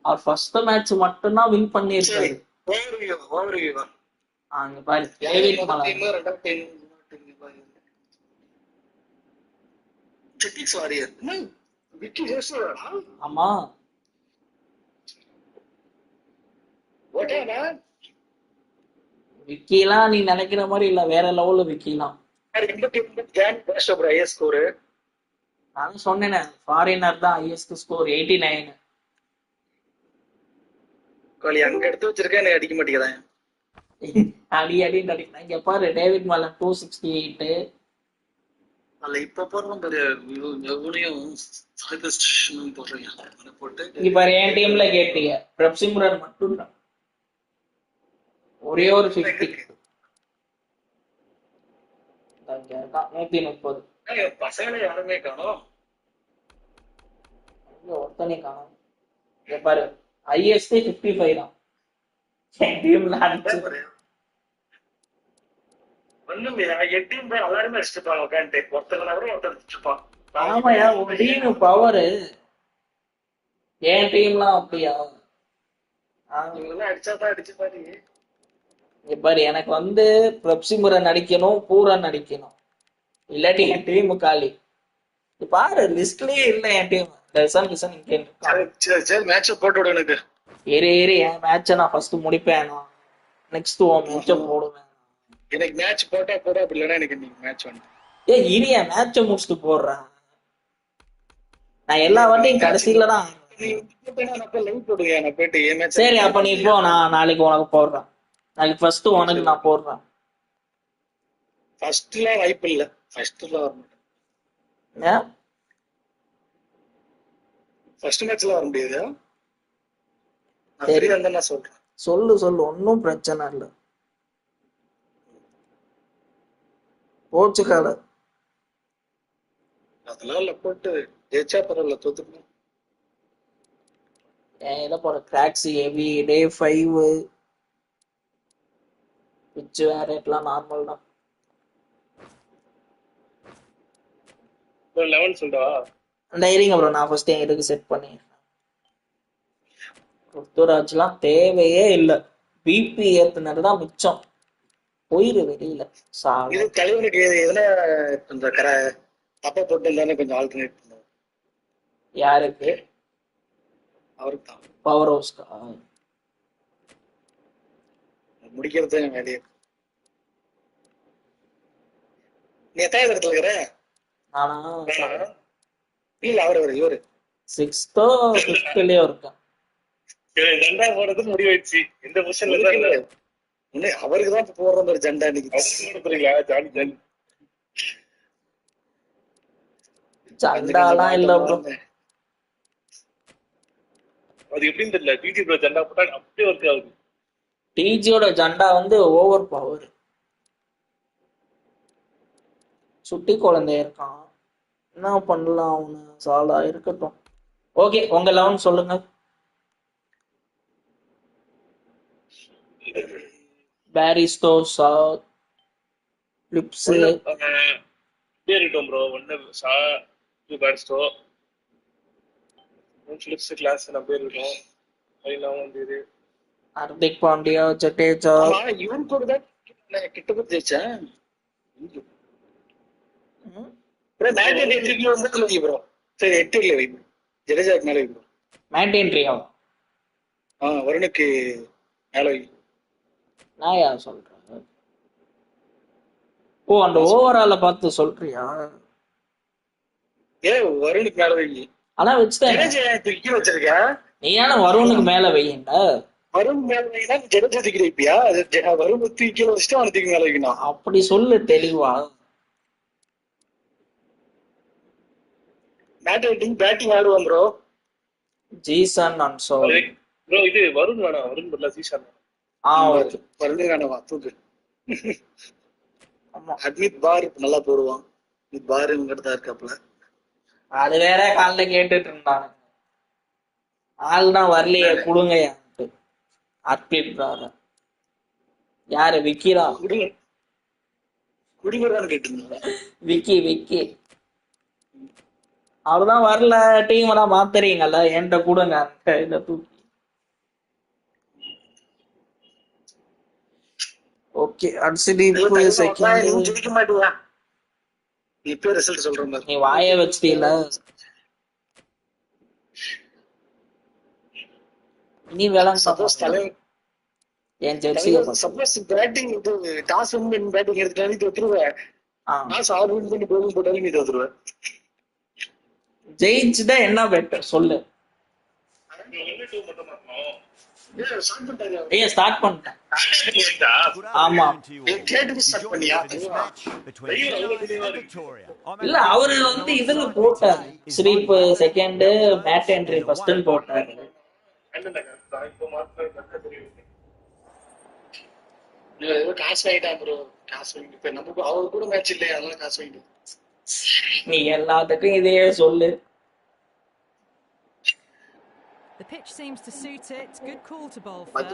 Speaker 1: அவர் ஃபர்ஸ்ட் மேட்ச் மட்டும்தான் வின் பண்ணிருக்காரு. அங்க பாரு டேவிட் மலான். ஆமா, விக்கிலாம் நீ நினைக்கிற மாதிரி இல்ல, வேற லெவல்ல விக்கிலாம். நான் சொன்னேன் ஃபாரினர் தான் ஹையஸ்ட் ஸ்கோர் 89.
Speaker 2: அங்க எடுத்து வச்சிருக்கேன், எனக்கு அடிக்க மாட்டேங்கிறேன்.
Speaker 1: அடி அடிக்கிறான். இங்க பாரு டேவிட் மலான் 268.
Speaker 2: அல்ல இப்ப போறோம் பாரு, எவனையும் போட்டு
Speaker 1: இங்க பாரு என் டீம்ல கேட்டீங்க பிரப்சிம்ரன் மட்டும் தான் ஒரே ஒரு 50. 130.
Speaker 2: பசங்களே யாருமே காணோம்.
Speaker 1: ஒருத்தனே காணோம். இங்க பாரு ஹையஸ்ட் 55 தான் என் டீம்ல அடிச்சு.
Speaker 2: எல்லாருமே அடிச்சிருப்பாங்க.
Speaker 1: ஆமாயா, உங்க டீம் பவரு. என் டீம்லாம் அப்படியா?
Speaker 2: அடிச்சாதான் அடிச்சு பாரு.
Speaker 1: பாரு எனக்கு வந்து பெப்சி முறை நடிக்கணும், பூரா நடிக்கணும், இல்லாட்டி என் டீம் காலி. பாரு லிஸ்ட்லயே இல்ல என் டீம். லிசன் இங்க இருக்கான்.
Speaker 2: சரி மேட்ச் போட்டு விடு எனக்கு.
Speaker 1: ஏறி என் மேட்சை நான் ஃபர்ஸ்ட் முடிப்பேன். நான் நெக்ஸ்ட் உன் மேட்சை போடுவேன்.
Speaker 2: எனக்கு மேட்ச் போட்டா போட, அப்படி இல்லைன்னா எனக்கு இன்னைக்கு மேட்ச் வந்து
Speaker 1: இரு என் மேட்சை முடிச்சுட்டு போடுறேன். நான் எல்லா வாட்டியும் கடைசியில தான். சரி அப்ப நீ போ, நான் நாளைக்கு உனக்கு போடுறேன். நாளைக்கு ஃபர்ஸ்ட் உனக்கு நான் போடுறேன்.
Speaker 2: ஃபர்ஸ்ட்ல வாய்ப்பு இல்ல, ஃபர்ஸ்ட்ல வர
Speaker 1: ஏன்
Speaker 2: ஃபர்ஸ்ட் மேட்ச்ல வர முடியாது. சரி அந்த நான் சொல்றேன்.
Speaker 1: சொல்லு ஒன்னும் பிரச்சனை இல்ல. போர்ச்சுகல்
Speaker 2: அதெல்லாம் இல்ல, போட்டு ஜெயிச்சா பரவாயில்ல, தோத்துக்கணும்.
Speaker 1: ஏன் போற கிராக்ஸ் ஹெவி டே 5 பிச் வேற எல்லாம் நார்மல் தான்.
Speaker 2: 11 சொல்றா.
Speaker 1: அந்த இருங்க ப்ரோ, நான் ஃபர்ஸ்ட் என் இதுக்கு செட் பண்ணி. ருத்துராஜ்லாம் தேவையே இல்லை. பிபி ஏத்துனது தான் மிச்சம். போயிரு வெளியில
Speaker 2: இது தலைவனுக்கு எதுனா கொஞ்சம் தப்பா போட்டு இருந்தானே கொஞ்சம் ஆல்டர்னேட் பண்ணுவோம்.
Speaker 1: யாருக்கு?
Speaker 2: அவருக்கு தான்.
Speaker 1: பவர் ஹவுஸ்க்கா?
Speaker 2: முடிக்கிறது வேலையே. நீ எத்தனை இடத்துல இருக்கிற?
Speaker 1: நானா
Speaker 2: இல்ல அவர் இவரு
Speaker 1: 6th 5th இருக்கேன்.
Speaker 2: ஜெண்டா போடுறது முடிவாயிடுச்சு. இந்த பொசிஷன்ல அவருக்கு தான் போடுற மாதிரி ஜெண்டா
Speaker 1: ஜெண்டாலாம் இல்ல ப்ரோ.
Speaker 2: அது எப்படின்னு தெரியல. டிஜி ப்ரோ ஜெண்டா போட்டா அப்படியே ஒர்க் ஆகுது.
Speaker 1: டிஜியோட ஜெண்டா வந்து ஓவர் பவர். சுட்டி குழந்தை இருக்கான், என்ன பண்ணலாம் அவனு. சாலா இருக்கட்டும். ஓகே உங்க 11 சொல்லுங்க. பேரிஸ்டோஸா லிப்ஸ்
Speaker 2: பேரிட்டோம் ப்ரோ. ஒன்னு சா டூ பேரிஸ்டோ லிப்ஸ் கிளாஸ் நான் பேரிட்டோம். ஐலாம் வந்து
Speaker 1: ஹார்திக் பாண்டியா, ஜடேஜா.
Speaker 2: இவன் கூட தான் கிட்ட ஜெயிச்சேன். ப்ரோ சரி 8 இல்ல வை. ஜடேஜாக்கு மேல வை ப்ரோ.
Speaker 1: மேண்டேன்ட்ரியா?
Speaker 2: வருணுக்கு மேல வை.
Speaker 1: நான் யார் சொல்றேன்? ஓ அந்த ஓவரால பார்த்து சொல்றியா?
Speaker 2: வருணுக்கு மேல வை.
Speaker 1: ஆனா வச்சுட்டேன்.
Speaker 2: தூக்கி வச்சிருக்க
Speaker 1: நீ ஏன்னா வருணுக்கு மேல வையண்டா.
Speaker 2: வருண் மேல வைனா ஜடேஜா தூக்கி வைப்பியா? வருண் தூக்கி வச்சுட்டு அவனை தூக்கி மேல வைக்கணும்.
Speaker 1: அப்படி சொல்லு தெளிவா.
Speaker 2: பேட்டிங் ஆடுவான் ப்ரோ.
Speaker 1: ஜீசன் அன்சோல்
Speaker 2: ப்ரோ. இது வருண் வேணாம், வருண் பதிலா ஜீசன். வருண் வேணாமா தூக்கு. அட்மிட் பார் நல்லா போடுவான். பார் தான் இருக்காப்ல.
Speaker 1: அது வேற காலைல கேட்டுட்டு இருந்தானு. ஆள் தான் வரலையே குடுங்க. அட்மிட் பார் யாரு? விக்கிரா
Speaker 2: குடிமரான்னு கேட்டு இருந்தாங்க.
Speaker 1: விக்கி அவர்தான் வரல. டீம் தான் மாத்துறீங்கல்ல, என்கிட்ட கொடுங்க இத தூக்கி. Okay Arshdeep second.
Speaker 2: ஜெயிக்க மாட்டியா? இப்ப ரிசல்ட் சொல்ற மாதிரி
Speaker 1: நீ வாய வச்சிட்டீல. நீ விளங்க
Speaker 2: சப்போஸ் தலைவன்
Speaker 1: என் ஜெர்சி
Speaker 2: சப்போஸ் பேட்டிங் இது டாஸ் வின் பேட்டிங் எடுத்துட்டாலும் இது வந்துருவேன். டாஸ் ஆல் வின் பண்ணி போலிங் போட்டாலும் இது வந்துருவேன்.
Speaker 1: ஜெயிச்சுட்டா என்ன பெட்டர் சொல்லு. ஸ்டார்ட் பண்ணிட்டேன். ஆமா இல்ல அவரு வந்து இதுல போட்டாரு. ஸ்ரீப் செகண்ட், மேட்டென்ட்ரி ஃபர்ஸ்ட் போட்டாரு.
Speaker 2: காசு வாங்கிட்டான் ப்ரோ. காசு வாங்கி இப்ப நமக்கு அவரு கூட மேட்ச் இல்லையா, அதனால காசு வாங்கிட்டு.
Speaker 1: நீ எல்லாத்துக்கும் இதையே சொல்லு.
Speaker 4: The pitch seems to suit it. Good call to bowl
Speaker 2: first.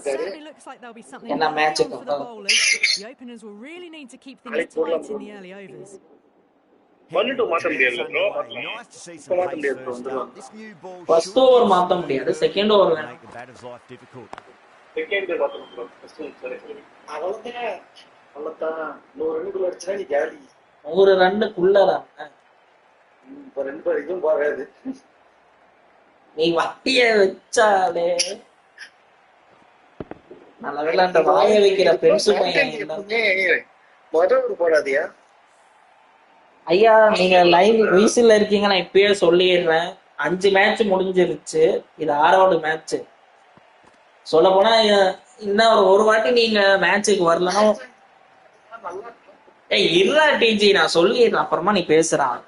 Speaker 4: Certainly looks like there'll be something going on for the bowlers. The openers will really need to keep things tight in the early overs.
Speaker 1: First over மாத்த முடியாது, second over வேணும்.
Speaker 2: Second பாத்துறோம் first அவ்வளவுதான் அவ்வளவுதான் 100 ரன்னுக்குள்ள அடிச்சா நீ கேலி
Speaker 1: 100 ரன்னுக்குள்ளதான்
Speaker 2: இப்ப 2 இதுவும் போகாது
Speaker 1: நீ வட்டிய வச்சாலே நல்லவேளை அந்த வாய வைக்கிற பெருசு பையன்
Speaker 2: முதல் ஒரு போடாதியா
Speaker 1: ஐயா நீங்க லைன் வீசில இருக்கீங்க நான் இப்பயே சொல்லிடுறேன் 5 மேட்ச் முடிஞ்சிருச்சு இது 6வது மேட்ச் சொல்ல போனா இன்னும் ஒரு வாட்டி நீங்க மேட்சுக்கு வரலன்னா ஏய் இருடா டிஜி நான் சொல்லிடுறேன் அப்புறமா நீ பேசுறான்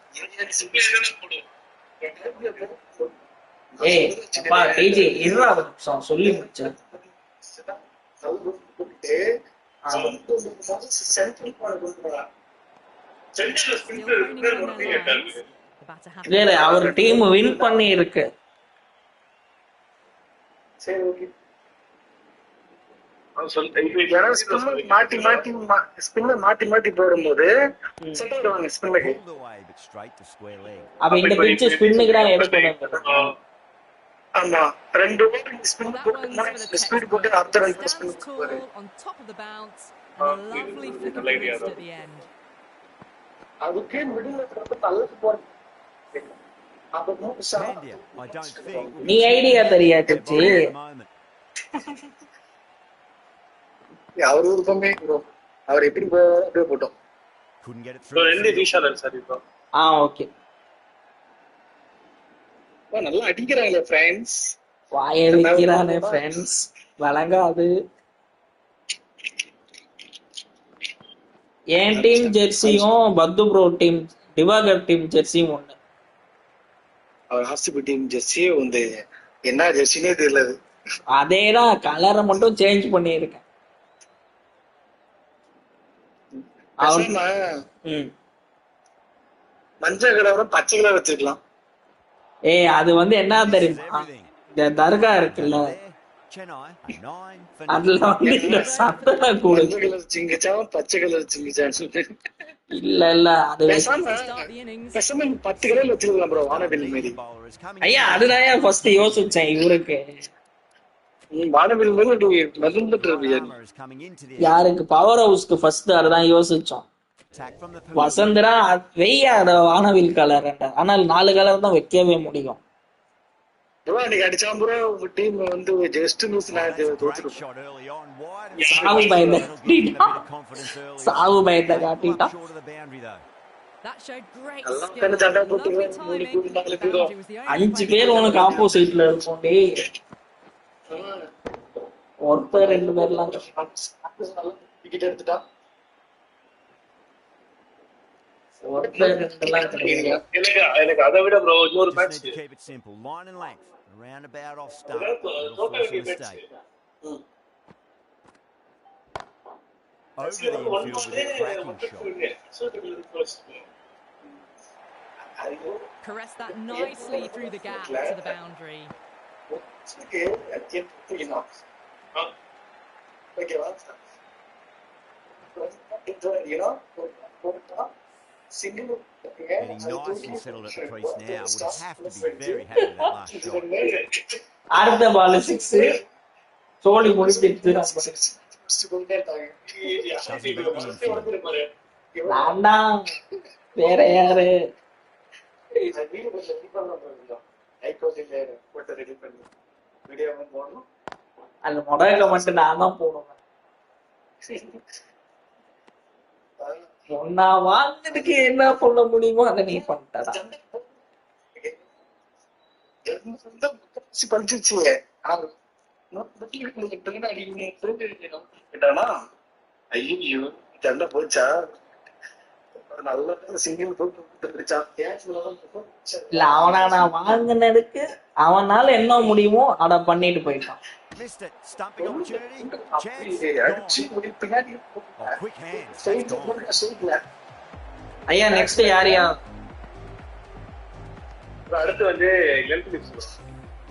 Speaker 1: ஏய் அப்பா டிஜி இருடா ஒரு நிமிஷம் சொல்லி முடிச்சேன் வேற அவர் டீம் வின் பண்ணி இருக்கு
Speaker 2: மாத்தி மாத்தி மாத்தி போடும்போது
Speaker 1: அப்ப இந்த பிட்ச் ஸ்பின்னுக்கு தான் எடுக்கணும்
Speaker 2: ஆமா 2 ஸ்பீட் போட்டு அடுத்த 2 ஸ்பின் போடு
Speaker 4: on top of the bounce and a lovely flick of the wrist at the end.
Speaker 2: அதுக்கு மிடில்ல ரொம்ப நல்ல போடு
Speaker 1: நீ ஐடியா தெரியாச்சு
Speaker 2: அவர் விருப்பமே அவர் எப்படி அப்படியே போட்டோம் ரெண்டு ரீஷாலர் சார் இப்போ
Speaker 1: ஓகே
Speaker 2: நல்லா அடிக்கிறாங்களே ஃப்ரெண்ட்ஸ்
Speaker 1: வாய வைக்கிறானே ஃப்ரெண்ட்ஸ் வழங்காது என் டீம் ஜெர்சியும் பத்து ப்ரோ டீம் திவாகர் டீம் ஜெர்சியும் ஒண்ணு
Speaker 2: அவர் ஹாஸ்பிட்டல் டீம் ஜெர்சி வந்து என்ன ஜெர்சினே தெரியல
Speaker 1: அதேதான் கலரை மட்டும் சேஞ்ச் பண்ணியிருக்கேன்
Speaker 2: மஞ்சள் கலர் பச்சை கலர் வச்சிருக்கலாம்
Speaker 1: அது வந்து என்ன தெரியுமா இந்த தர்கா இருக்குல்ல அதுல வந்து இந்த சத்தனை கூட
Speaker 2: சிங்கிச்சாவும் பச்சை கலர் சிங்கிச்சான்
Speaker 1: இல்ல அது
Speaker 2: 10 கலர் வச்சிருக்கலாம் ப்ரோ வானவில் மாரி
Speaker 1: ஐயா அதுதான் ஃபர்ஸ்ட் யோசிச்சேன் இவருக்கு
Speaker 2: வானவில் மாரி மறந்துட்டு இருப்பியா
Speaker 1: யாருக்கு பவர் ஹவுஸ்க்கு ஃபர்ஸ்ட் அதுதான் யோசிச்சோம் வசந்தரா வெய்யாத வானவில் கலர் ஆனால் 4 கலர் தான் வைக்கவே முடியும்
Speaker 2: அடிச்சா ப்ரோ உங்க டீம் வந்து ஜஸ்ட் மிஸ்
Speaker 1: சாவு பயத்தை காட்டிட்டான்
Speaker 4: That showed great skill. Lovely timing.
Speaker 1: 5 பேர் உனக்கு ஆப்போசிட்ல இருக்கும் டேய் ஒருத்தர் 2 பேர்லாம்
Speaker 2: விக்கெட் எடுத்துட்டா எனக்கு அதை விட ப்ரோ இன்னொரு match
Speaker 3: keep it simple, line and length, a roundabout off stump. Over the infield with a cracking shot.
Speaker 4: Caress that nicely through the gap to the boundary.
Speaker 3: Getting nice and settled at the crease now. Would have to be very happy with that last shot.
Speaker 1: அடுத்த பால் 6 சோலி முடிச்சிட்டு நான்டா வேற யாரு அந்த முடக்க மட்டும் நான் தான் போடுவேன் நான் வாங்கினதுக்கு என்ன பண்ண முடியுமோ அதை நீ பண்ணிட்டா
Speaker 2: பறிச்சிருச்சு ஐயோ சண்டை போச்சா நல்ல சிங்கிள்
Speaker 1: இல்ல அவனா நான் வாங்கினதுக்கு அவனால என்ன முடியுமோ அதை பண்ணிட்டு போயிட்டான்
Speaker 3: Missed it. Stumping opportunity. Chance. Oh, quick hands.
Speaker 1: ஐயா நெக்ஸ்ட் யாரியா
Speaker 2: அடுத்து வந்து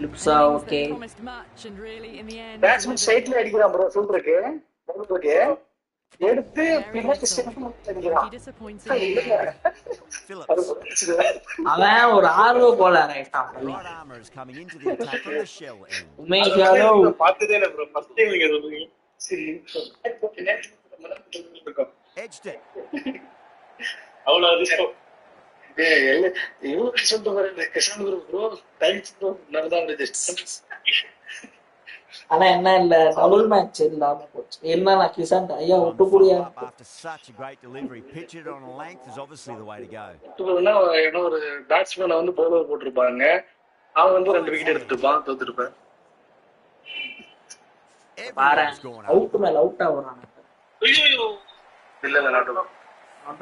Speaker 1: லிப்ஸா ஓகே
Speaker 2: பேட்ஸ்மேன் சைட்ல அடிக்கிறான் ப்ரோ சொல்றதுக்கு எடுத்து பின்னாடி அடிக்கிறான்
Speaker 1: அவன் ஒரு ஆர்வ கோளாறு ஆயிட்டான்.
Speaker 3: The right armour is coming into the attack from the shell end.
Speaker 1: Umesh Yadav
Speaker 2: பார்த்ததே இல்ல ப்ரோ. ஃபர்ஸ்ட் டைம் நீங்க சொல்றீங்க. சரி.
Speaker 3: Edged it.
Speaker 2: அவ்வளவு அதிர்ஷ்டம். இவங்க சொல்லிட்டு வரேன் கிருஷ்ணன் ப்ரோ. Thanks bro. நல்லதான் இருந்துச்சு.
Speaker 1: ஆனா என்ன இல்ல டபுள் மேட்ச் இல்லாம போச்சு. என்ன நான் கிசான் ஐயா விட்டு புரியா.
Speaker 3: After such a great delivery, pitch it on a length is obviously the way to go.
Speaker 2: என்ன ஒரு பேட்ஸ்மேனை வந்து பவுலர் போட்டிருப்பாங்க. அவன் வந்து 2 விக்கெட் எடுத்துப்பான், தோத்துருப்பான்.
Speaker 1: பாரு அவுட் மேல அவுட் ஆவறானே.
Speaker 2: ஐயோ இல்ல நாட்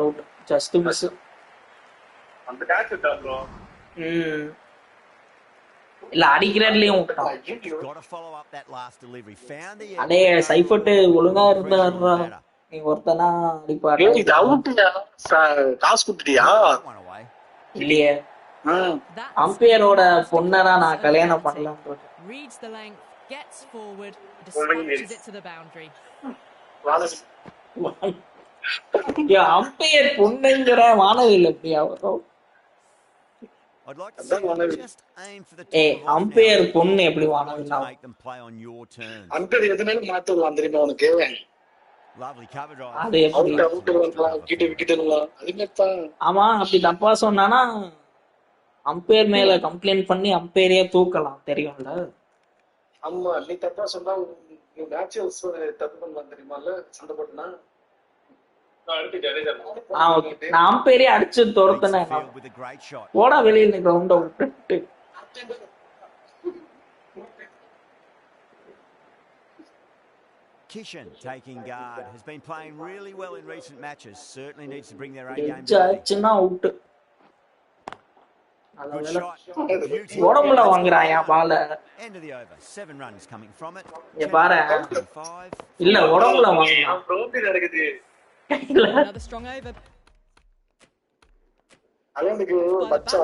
Speaker 1: அவுட் ஜஸ்ட் மிஸ்.
Speaker 2: அந்த கேட்ச் விட்டா ப்ரோ.
Speaker 1: இல்ல அடிக்கிறதுலயும் விட்டான்.
Speaker 3: Got to follow up that last delivery. Found the
Speaker 1: அடே சைஃபட் ஒழுங்கா இருந்தாருடா. நீ ஒருத்தனா அடிப்பாரு.
Speaker 2: ஏய் இது அவுட்யா. காசு குடுத்தியா?
Speaker 1: இல்லையே. அம்பையரோட பொண்ணனா நான் கல்யாணம் பண்ணலாம்னு இருக்கேன்.
Speaker 4: Reads the length, gets forward, dispatches it to the boundary.
Speaker 1: யா அம்பையர் பொண்ணுங்கற வானவில் எப்படியா வரும்?
Speaker 3: I'd like to see just aim for the
Speaker 1: top. Umpire பொண்ணு எப்படி வானவில்
Speaker 3: make them play on your terms.
Speaker 2: Umpire எதனால மாத்தலாம் தெரியுமா உனக்கு?
Speaker 3: Lovely cover drive.
Speaker 1: அது எப்படி
Speaker 2: அவுட் வரலாம் விக்கெட் எல்லாம் அதுமேதான்.
Speaker 1: ஆமா அப்படி தப்பா சொன்னானா அம்பையர் மேல கம்ப்ளைண்ட் பண்ணி அம்பையரே தூக்கலாம் தெரியும்ல.
Speaker 2: ஆமா நீ தப்பா சொன்னா நீ மேட்சஸ் தப்பு பண்ணலாம் தெரியுமால சண்டை போட்டுனா.
Speaker 1: நான் அம்பையரே அடிச்சு துரத்துனேன். போடா வெளியில கிரவுண்ட விட்டுட்டு.
Speaker 3: Kishan taking guard has been playing really well in recent matches. Certainly needs to bring their A game.
Speaker 1: ஜட்ஜ்னா அவுட்.
Speaker 3: Good shot.
Speaker 1: உடம்புல வாங்குறாயா பால.
Speaker 3: End of the over. 7 runs coming from it.
Speaker 1: ஏ பாரு. இல்ல உடம்புல வாங்குறான்.
Speaker 2: ப்ரோபி நடக்குது.
Speaker 4: Another strong over.
Speaker 2: அவனுக்கு பச்சா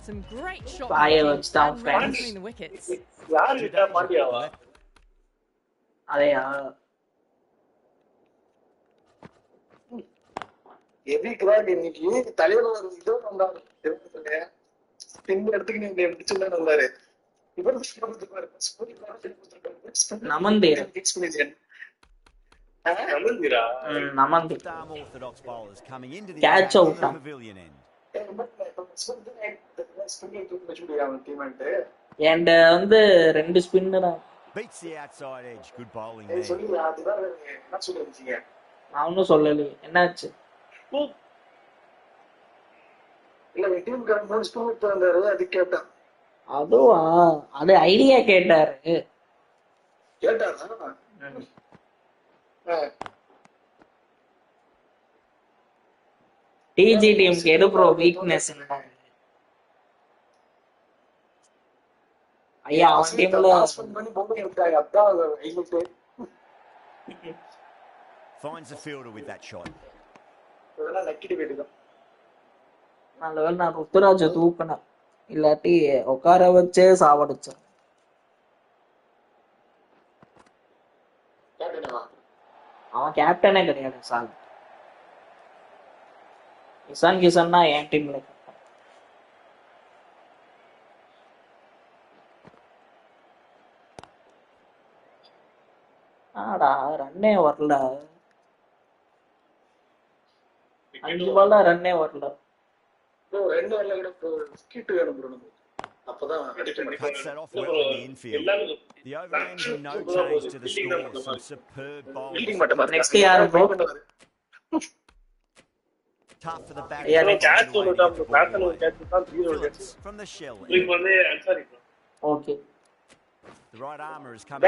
Speaker 4: some great shot
Speaker 1: between
Speaker 4: the wickets.
Speaker 2: யார் கிட்ட பாண்டியாவா?
Speaker 1: அதையா
Speaker 2: எதுக்குடா இன்னைக்கு தலைவர் ஒரு இதோ வந்தாரு தெரியுமா? பின் எடுத்துக்கிட்டு நீங்க முடிச்சுல வந்தாரு. இவர்
Speaker 1: நமந்தீர்
Speaker 2: நமந்தீரா
Speaker 1: நமந்தி
Speaker 3: orthodox bowlers coming into the
Speaker 1: catch out
Speaker 3: pavilion end.
Speaker 1: and வந்து ரெண்டு ஸ்பின்னரா
Speaker 3: beats the outside edge. Good bowling there.
Speaker 1: நான் ஒன்னும் சொல்லலையே என்னாச்சு? அதுவா அது ஐடியா கேட்டாரு. டிஜி டீம்க்கு எது ப்ரோ வீக்னஸ்? ஐயா அவன் டீம்ல
Speaker 3: finds the fielder with that shot.
Speaker 1: நல்லவேளை நான் ருத்துராஜ தூக்கினேன், இல்லாட்டி உட்கார வச்சே சாவடிச்சேன். அவன் கேப்டனே கிடையாது சார். கிசான் கிசான்னா என் டீம்ல ஆடா ரன்னே வரல. 5 பால்ல ரன்னே வரல.
Speaker 3: Cuts that off well in the infield. The over ends in no change to the score. Some superb bowling.
Speaker 1: Next யாரு bro?
Speaker 3: Tough for the back. From the shell.
Speaker 1: Okay.
Speaker 3: The right armour is coming.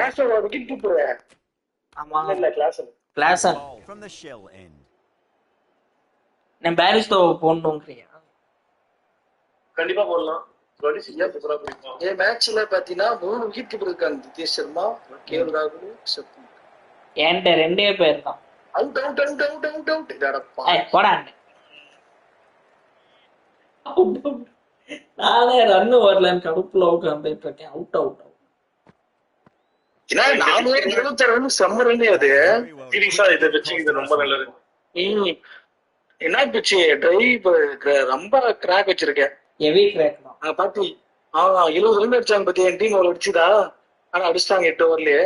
Speaker 1: ஆமா class
Speaker 3: from the shell end.
Speaker 1: நான் Bairstow போடணும்ங்கறியா?
Speaker 2: கண்டிப்பா போடலாம். சரியா புதுரா பிடிக்கும். இந்த மேட்ச்ல பாத்தீனா 3 விக்கெட் கீப்பர் இருக்காங்க. தினேஷ் சர்மா, கேஎல் ராகுல், சத்யா.
Speaker 1: என்கிட்ட ரெண்டே பேர் தான்.
Speaker 2: அவுட் இதடப்பா.
Speaker 1: போடா. நானே ரன் வரலன்னு கடுப்புல உட்கார்ந்துட்டு இருக்கேன். அவுட்.
Speaker 2: ஏன்னா 426 ரன் செம்ம ரன் அது. சீரியஸா இத வெச்சு இது ரொம்ப நல்லது. என்ன பிச்சு டிரைவ் ரொம்ப கிராக் வச்சிருக்கேன்.
Speaker 1: ஹெவி கிராக் தான்.
Speaker 2: பாத்தி 70 ரன் அடிச்சாங்க பத்தி என் டீம் அவ்வளவு அடிச்சுதா? ஆனா அடிச்சிட்டாங்க 8 ஓவர்லயே.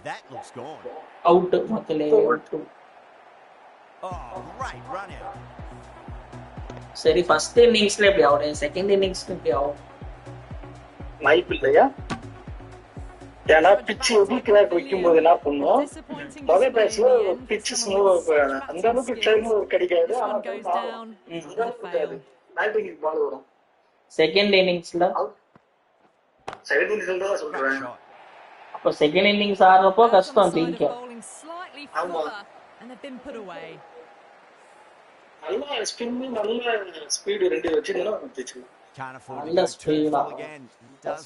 Speaker 3: That looks gone.
Speaker 1: Out மக்களே out.
Speaker 3: Oh, great run out.
Speaker 1: சரி ஃபர்ஸ்ட் இன்னிங்ஸ்ல எப்படி ஆவுது, செகண்ட் இன்னிங்ஸ்ல எப்படி ஆகும்?
Speaker 2: வாய்ப்பு இல்லையா? ஏன்னா பிச்சு எப்படி கிராக் வைக்கும் போது என்ன பண்ணும், முதல் பேட்ச்ல பிச்சு அந்த அளவுக்கு டைம் கிடைக்காது. ஆனா பேட்டிங் பால் வரும்.
Speaker 1: செகண்ட் இன்னிங்ஸ்ல
Speaker 2: செகண்ட் இன்னிங்ஸ்ல தான் சொல்றேன்.
Speaker 1: அப்ப செகண்ட் இன்னிங்ஸ் ஆடுறப்போ கஷ்டம் ஜெயிக்க.
Speaker 2: ஆமா, நல்ல ஸ்பின் நல்ல ஸ்பீடு ரெண்டு வச்சிருந்தா ஜெயிச்சிடலாம்.
Speaker 1: நல்ல ஸ்பீடா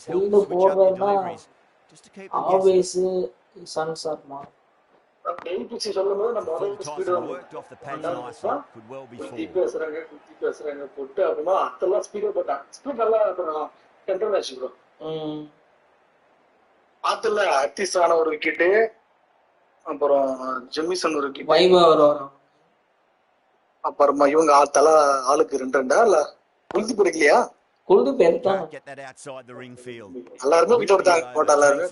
Speaker 1: ஸ்பீடு போடுறதுனா ஆல்வேஸ் சன் சர்மா.
Speaker 2: பிச்சு சொல்லும்போது நம்ம முதல்ல ஸ்பீடு பேசுறாங்க போட்டு அப்புறமா அதெல்லாம் ஸ்பீடா போட்டான். ஸ்பீட் நல்லா கண்ட்ரோல் ஆச்சு ப்ரோ. ஆத்துல அர்த்திஸ்டான ஒரு விக்கெட்டு, அப்புறம் ஜெமிசன் ஒரு விக்கெட், அப்புறமா இவங்க ஆளுக்கு 2 இல்ல குழுது பிடிக்கலையா? குழுது பேர்தான் எல்லாருமே விக்கெட் எடுத்தாங்க போட்டா எல்லாருமே.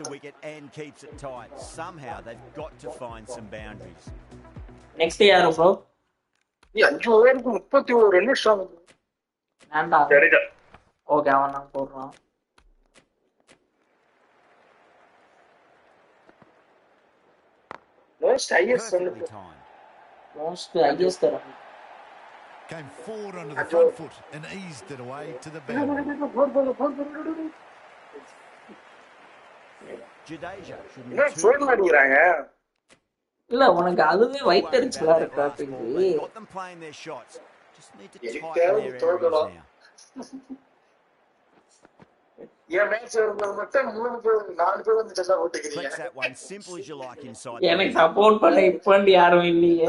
Speaker 1: நெக்ஸ்ட் யாரு ப்ரோ?
Speaker 2: 5 ஓவருக்கு 31 ரன் அடிச்சாங்க.
Speaker 1: நான்டா ஓகே அவன் நான் போடுறான்.
Speaker 2: Most highest run.
Speaker 8: Came forward onto the front foot and eased it away to the boundary.
Speaker 1: இல்ல உனக்கு அதுவே வைத்தறிச்சலா இருக்கா? எனக்கு சப்போர்ட் பண்ண இப்ப யாரும் இல்லையே.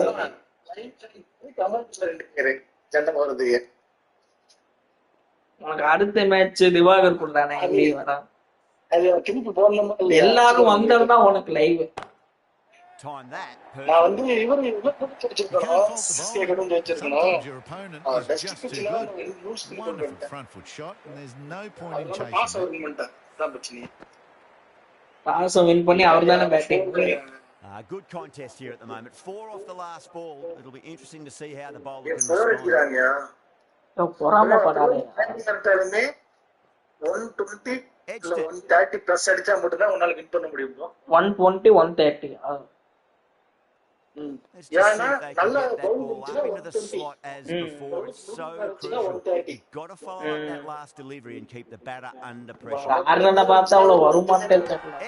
Speaker 1: உனக்கு அடுத்த மேட்ச் திவாகர் கொடுத்தானே வரா, எல்லாரும் வந்தா உனக்கு live.
Speaker 8: Sometimes your opponent is just too good. Wonderful front foot shot, and there's no point in chasing that.
Speaker 1: Toss win பண்ணி அவர்தானே batting.
Speaker 3: Good contest here at the moment. 4 off the last ball. It'll be interesting to see how the bowler can respond.
Speaker 1: பொறாம படாதே.
Speaker 2: 120 இல்ல 130 plus அடிச்சா மட்டும் தான் உன்னால win பண்ண முடியும்.
Speaker 3: 120 130. Let's just see if they can get that ball up into the slot as before. It's so crucial. You've got to follow up that last delivery and keep the batter under pressure.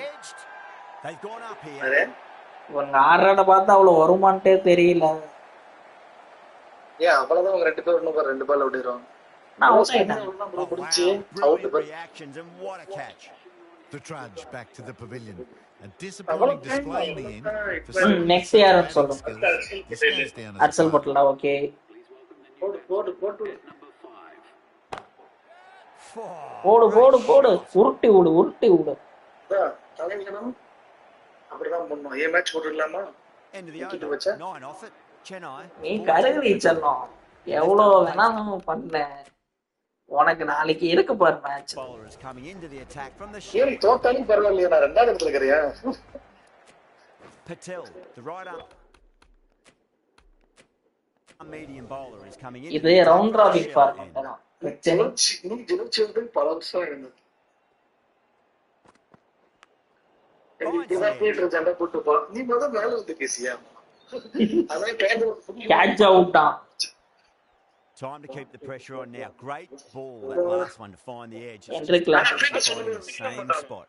Speaker 3: Edged. They've gone up here.
Speaker 1: இவங்க ஆடுறத பார்த்தா அவ்வளவு வருமானே தெரியல.
Speaker 2: அவ்வளவுதான் அவங்க 2 பேர் இன்னும் 2 பால் ஓடிடுவாங்க.
Speaker 3: Reactions and what a catch.
Speaker 8: The trudge back to the pavilion. A disappointing display in the end.
Speaker 1: Next year சொல்றோம். அர்சல் போட்டல okay. போடு உருட்டி விடு.
Speaker 2: தலைங்கணும் அப்படிதான் பண்ணோம். ஏ match போட்டுடலாமா?
Speaker 3: End of the over. 9 off it. Chennai.
Speaker 1: நீ கருவி செல்லம். எவ்வளவு வேணாலும் பண்ண. உனக்கு நாளைக்கு இருக்கு பாரு match.
Speaker 3: Bowler is coming into the attack from the
Speaker 2: shell. ஏய் தோத்தாலும் பரவாயில்லையா, நான் ரெண்டாவது இடத்துல இருக்கறியா?
Speaker 3: Patel, the right arm. A medium bowler is coming in.
Speaker 1: இது ரவுண்ட் ராபின் ஃபார்மட் தான்.
Speaker 2: நீ ஜெயிச்சது பல வருஷம் ஆயிடுச்சு. நீ முதல்ல மேல வந்து பேசியா? அதான்
Speaker 3: கேட்ச் அவுட்டா. Time to keep the pressure on now. Great ball, that last one to find the edge. It's in the same spot.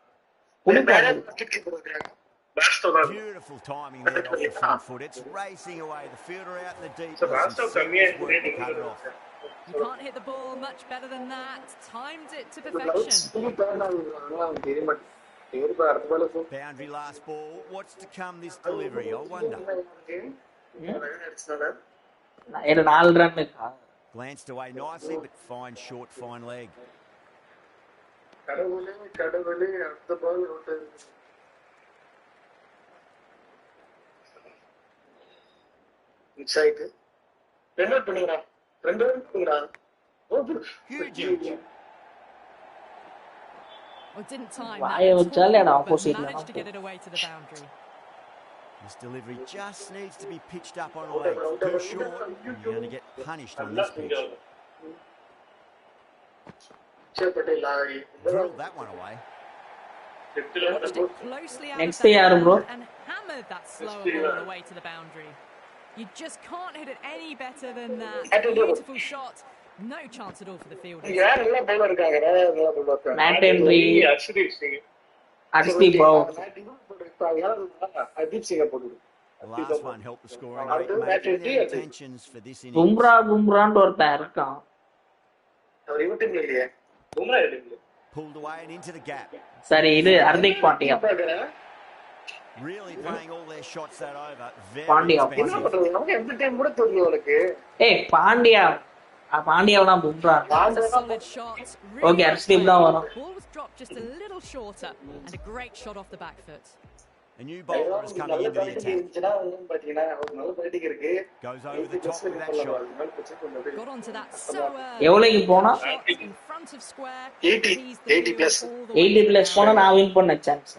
Speaker 3: Beautiful timing there off the front foot. It's racing away. The fielder out in the deep. Cut it off.
Speaker 4: You can't hit the ball much better than that. Timed it to perfection.
Speaker 3: Boundary last ball. What's to come this delivery? I wonder. Glanced away nicely, but fine short, fine leg.
Speaker 2: Miss ஆயிட்டு ரெண்டு out பண்ணுங்கடா. ரெண்டு out பண்ணுங்கடா.
Speaker 3: Huge edge.
Speaker 4: Well, didn't time
Speaker 1: Why
Speaker 4: that
Speaker 1: would
Speaker 4: at
Speaker 1: tell it
Speaker 4: all, but
Speaker 1: opposite
Speaker 4: managed to
Speaker 1: now?
Speaker 4: get it away to the boundary.
Speaker 3: This delivery just needs to be pitched up on a leg. Too short, and you're going to get punished on this pitch. Drilled that one away.
Speaker 4: Watched it closely out
Speaker 1: Next
Speaker 4: of the
Speaker 1: year,
Speaker 4: hand
Speaker 1: bro.
Speaker 4: and hammered that slower ball away to the boundary. You just can't hit it any better than that. Beautiful shot. No chance at all for the fielders.
Speaker 2: யார் நல்லா bowler இருக்காங்க? நல்லா bowler இருக்காங்க.
Speaker 1: Matt Henry,
Speaker 2: Arshdeep Singh.
Speaker 1: Arshdeep bro.
Speaker 2: Arshdeep Singh போடுது.
Speaker 3: The last one helped the scoring rate, making their intentions for this innings.
Speaker 1: பும்ரான்னு ஒருத்தன் இருக்கான்.
Speaker 2: அவர் இவட்டும் இல்லையே. பும்ரா இல்லையே.
Speaker 3: Pulled away and into the gap.
Speaker 1: சரி இது Hardik Pandya.
Speaker 3: Really playing all their shots that over. Very
Speaker 1: Pandya.
Speaker 2: என்ன
Speaker 3: expensive.
Speaker 2: பண்றது? நமக்கு எந்த டைம் கூட தெரியும் உனக்கு.
Speaker 1: ஏய் Pandya பாண்டியாவனா Bumrah.
Speaker 4: That's a solid shot. Really
Speaker 1: Okay, Arshdeep தான் வரும்.
Speaker 4: Ball was dropped just a little shorter and a great shot off the back foot.
Speaker 3: A new bowler is coming into the attack.
Speaker 2: இருந்துச்சுனா பாத்தீங்கன்னா ஒரு நல்ல பேட்டிங் இருக்கு.
Speaker 3: Goes over the top with that shot.
Speaker 4: Got onto that so early.
Speaker 1: எவ்வளவுக்கு போனா?
Speaker 4: Shot in front of square.
Speaker 2: 80
Speaker 4: Teased the
Speaker 2: 80 plus.
Speaker 4: field all the way
Speaker 1: 80
Speaker 4: to
Speaker 1: plus
Speaker 4: the
Speaker 1: போனா
Speaker 4: boundary.
Speaker 1: நான் win பண்ண சான்ஸ்.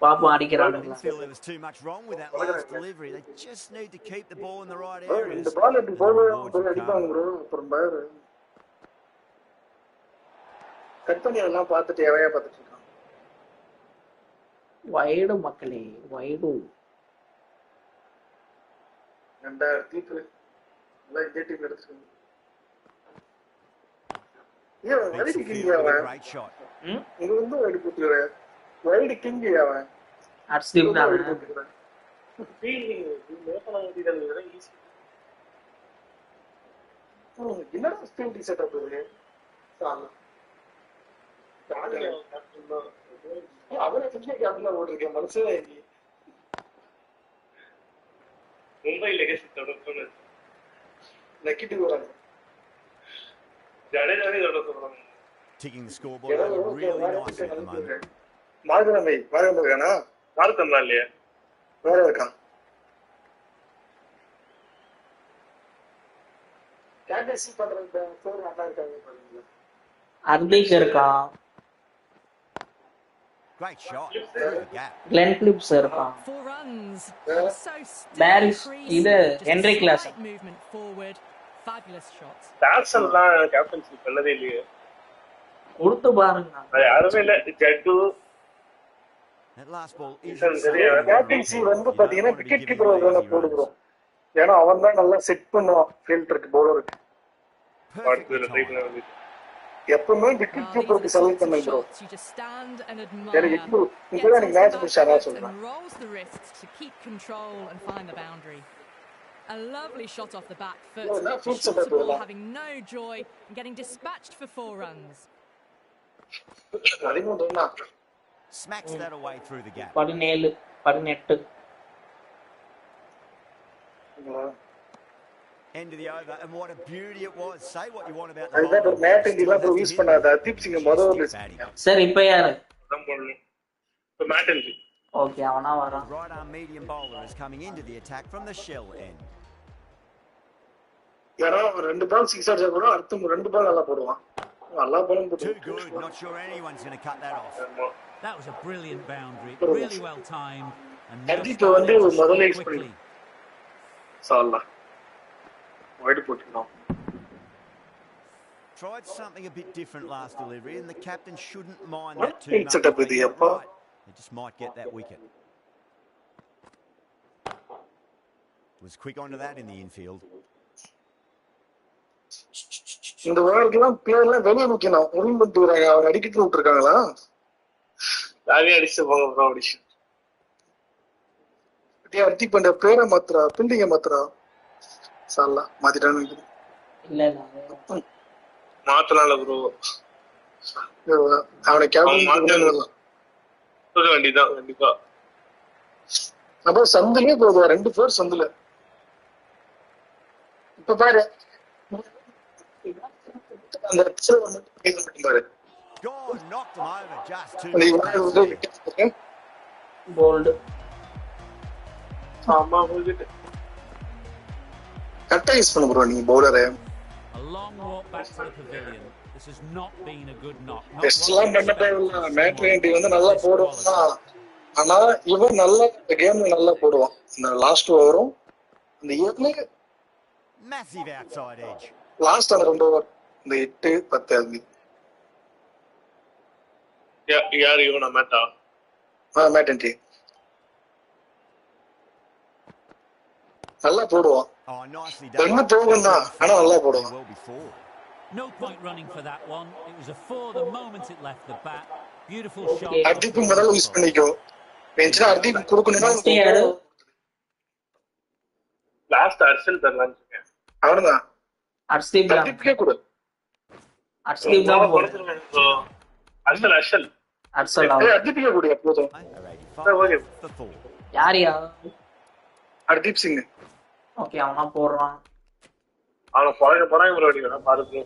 Speaker 1: பாப்போம் அடிக்கிறானுங்களா.
Speaker 3: Didn't feel there was too much wrong with that last delivery. They just need to keep the ball in the right areas.
Speaker 2: இந்த பால் எப்படி
Speaker 3: and the
Speaker 2: போவே
Speaker 3: rewards will
Speaker 2: அடிப்பாங்க
Speaker 3: come.
Speaker 2: Bro. அப்புறம் பாரு. Cut பண்ணி எல்லாம் பார்த்துட்டு எவையா பார்த்துட்டு இருக்கான்.
Speaker 1: வைடு மக்களே வைடு.
Speaker 2: 2000 எல்லாம் இந்த டீம் எடுத்துருக்காங்க. ஏன்
Speaker 3: Beats
Speaker 2: wide
Speaker 3: the
Speaker 2: king
Speaker 3: field with a
Speaker 2: அவன்.
Speaker 3: great shot.
Speaker 2: இது வந்து வைடு போட்டுறான். வைடு கிங் அவன்.
Speaker 1: ஹர்ஷ்தீப் தான்.
Speaker 2: வைடு போட்டுறான். ஃபீலிங் மேப்பன வேண்டியது வேற ஈஸி. என்னடா ஸ்பீல் செட்டப் இது? சால. அவனை பிடிச்ச கேப்ல ஓடிருக்கேன் மனுஷனே நீ. மும்பை லெகசி தொடர்ந்து நெகட்டிவ் வராங்க. ஜடேஜாவே தொடர்ந்து சொல்றாங்க.
Speaker 3: Ticking the scoreboard over really nicely at the moment.
Speaker 2: மார்கமே இருக்கானா? மார்க்கம்லாம் இல்லையா? வேற இருக்கான். கேப்டன்சி பண்றது ஃபோர் நல்லா இருக்காங்க பாருங்க.
Speaker 1: ஹர்திக் இருக்கான்.
Speaker 3: Great shot through the gap.
Speaker 1: Glenn Phillips இருக்கான்.
Speaker 4: 4 runs. So still
Speaker 1: Barris,
Speaker 4: crease,
Speaker 1: இது
Speaker 4: just a
Speaker 1: Henry
Speaker 4: slight
Speaker 1: Klassen.
Speaker 4: movement forward. Fabulous shot.
Speaker 2: டாக்ஸன்லாம் கேப்டன்சி பண்ணதே இல்லையே.
Speaker 1: கொடுத்து பாருங்க.
Speaker 2: அது யாருமே இல்ல. Jaddu
Speaker 3: That last ball is
Speaker 2: captaincy வந்து பாத்தீங்கன்னா விக்கெட் கீப்பர் வந்து போடுறோம். ஏன்னா அவன் தான் நல்லா செட் பண்ணுவான் ஃபீல்டருக்கு பவுலருக்கு. எப்பவுமே விக்கெட் கீப்பருக்கு செலக்ட் பண்ணு bro.
Speaker 4: You just stand and
Speaker 2: எனக்கு
Speaker 4: admire.
Speaker 2: இப்போ இப்பதான் எனக்கு மேட்ச் முடிச்சாரா சொல்றேன்.
Speaker 4: And rolls the wrists to keep control and find the boundary. A lovely shot off the back foot.
Speaker 2: No,
Speaker 4: The
Speaker 2: foot's
Speaker 4: shorter
Speaker 2: a bit
Speaker 4: ball
Speaker 2: low.
Speaker 4: having no joy and getting dispatched for 4 runs.
Speaker 2: அதிகமா தோணா.
Speaker 3: smacks that away through the gap.
Speaker 1: 17 18.
Speaker 3: End of the over, and what a beauty it was. Say what you want about the
Speaker 2: அதுதான்
Speaker 3: bowler.
Speaker 2: ஒரு மேட்
Speaker 3: Still
Speaker 2: India
Speaker 3: has to
Speaker 2: use
Speaker 3: hit
Speaker 2: பண்ணாத தீப் சிங் முதல்ல
Speaker 3: batting.
Speaker 1: சரி இப்போ யாரு?
Speaker 2: இப்ப மேட் இந்தியா
Speaker 1: ஓகே அவனா வரான்.
Speaker 3: Right arm medium bowler is coming into the attack from the shell end.
Speaker 2: யாரோ ரெண்டு பால் 6 அடிச்சா கூட அடுத்து ரெண்டு பால் நல்லா போடுவான். நல்லா பாலும்
Speaker 3: Too
Speaker 2: போடுவான்.
Speaker 3: good. Not sure anyone's going to cut that off.
Speaker 7: That was a brilliant boundary, really well timed. And now
Speaker 2: Hardik வந்து
Speaker 7: starting to
Speaker 2: முதல்ல
Speaker 7: score
Speaker 2: எக்ஸ்பெக்ட்
Speaker 7: quickly.
Speaker 2: சால்லா வைட் போட்டுறோம்.
Speaker 3: Tried something a bit different last delivery, and the captain shouldn't mind that too
Speaker 2: Field
Speaker 3: much.
Speaker 2: setup
Speaker 3: They
Speaker 2: இது
Speaker 3: got
Speaker 2: அப்பா.
Speaker 3: right. They just might get that wicket. Was quick onto that in the infield.
Speaker 2: இந்த வேர்ல்ட்லாம் பிளேயர்லாம் வெளிய நிக்கணும். உரிமை பண்ணிட்டு அவங்க அடிக்கிட்டு விட்டுருக்காங்களா? யாரே அடிச்சு போங்க ப்ரோ அடிச்சு. டேய் அடி பண்ண பேரை மாத்துறா, பில்டிங்க மாத்துறா. சால்லா மாத்திட்டானு நினைக்கிறேன்.
Speaker 1: இல்ல இல்ல.
Speaker 2: மாத்தலாம்ல ப்ரோ. அவனை கேப்டன் மாத்தணும். சொல்ல வேண்டியதான் கண்டிப்பா. அப்ப சந்திலே போகுது 2 பேர் சந்தில. இப்ப பாரு. அந்த எக்ஸ்ட்ரா வந்து கேட்க பாரு.
Speaker 3: God knocked him over just too much.
Speaker 1: Boult.
Speaker 2: ஆமா உங்களுக்கு கரெக்டா யூஸ் பண்ண ப்ரோ நீ பவுலரை.
Speaker 7: A long walk back to the pavilion. This has not been a good knock.
Speaker 2: டெஸ்ட்லாம் பண்ண தேவையில்ல. மேட்ரி வந்து நல்லா போடுவான். ஆனா இவன் நல்லா கேம் நல்லா போடுவான். இந்த லாஸ்ட் ஓவரும் இந்த இயர்ல
Speaker 3: Massive outside edge.
Speaker 2: லாஸ்ட் அந்த 2 ஓவர் இந்த 8 10 அது. யார் இவனா மேட்டா? மேட்டன்டி நல்லா போடுவான்.
Speaker 3: Oh, nicely done.
Speaker 2: என்ன போகும்னா ஆனா நல்லா போடுவான்.
Speaker 3: Well before.
Speaker 7: No point running for that one. It was a 4 the moment it left the bat. Beautiful shot.
Speaker 2: Arshdeep முதல்ல யூஸ் பண்ணிக்கோ. பெஞ்ச்ல அர்தீப் குடுக்கணும்னா லாஸ்ட் அர்ஷல் தரலாம். அவர்தான்
Speaker 1: அர்ஷ்தீப் தான்.
Speaker 2: அர்தீப்கே கொடு.
Speaker 1: அர்ஷ்தீப் தான் போடு.
Speaker 2: அர்ஷல் அர்தீப்கே கொடு எப்போதும்.
Speaker 1: யாரியா?
Speaker 2: அர்தீப் சிங்.
Speaker 1: ஓகே அவனா போடுறான்.
Speaker 2: அவன போறாங்க ப்ரோ அடிக்கணும் பாருங்க.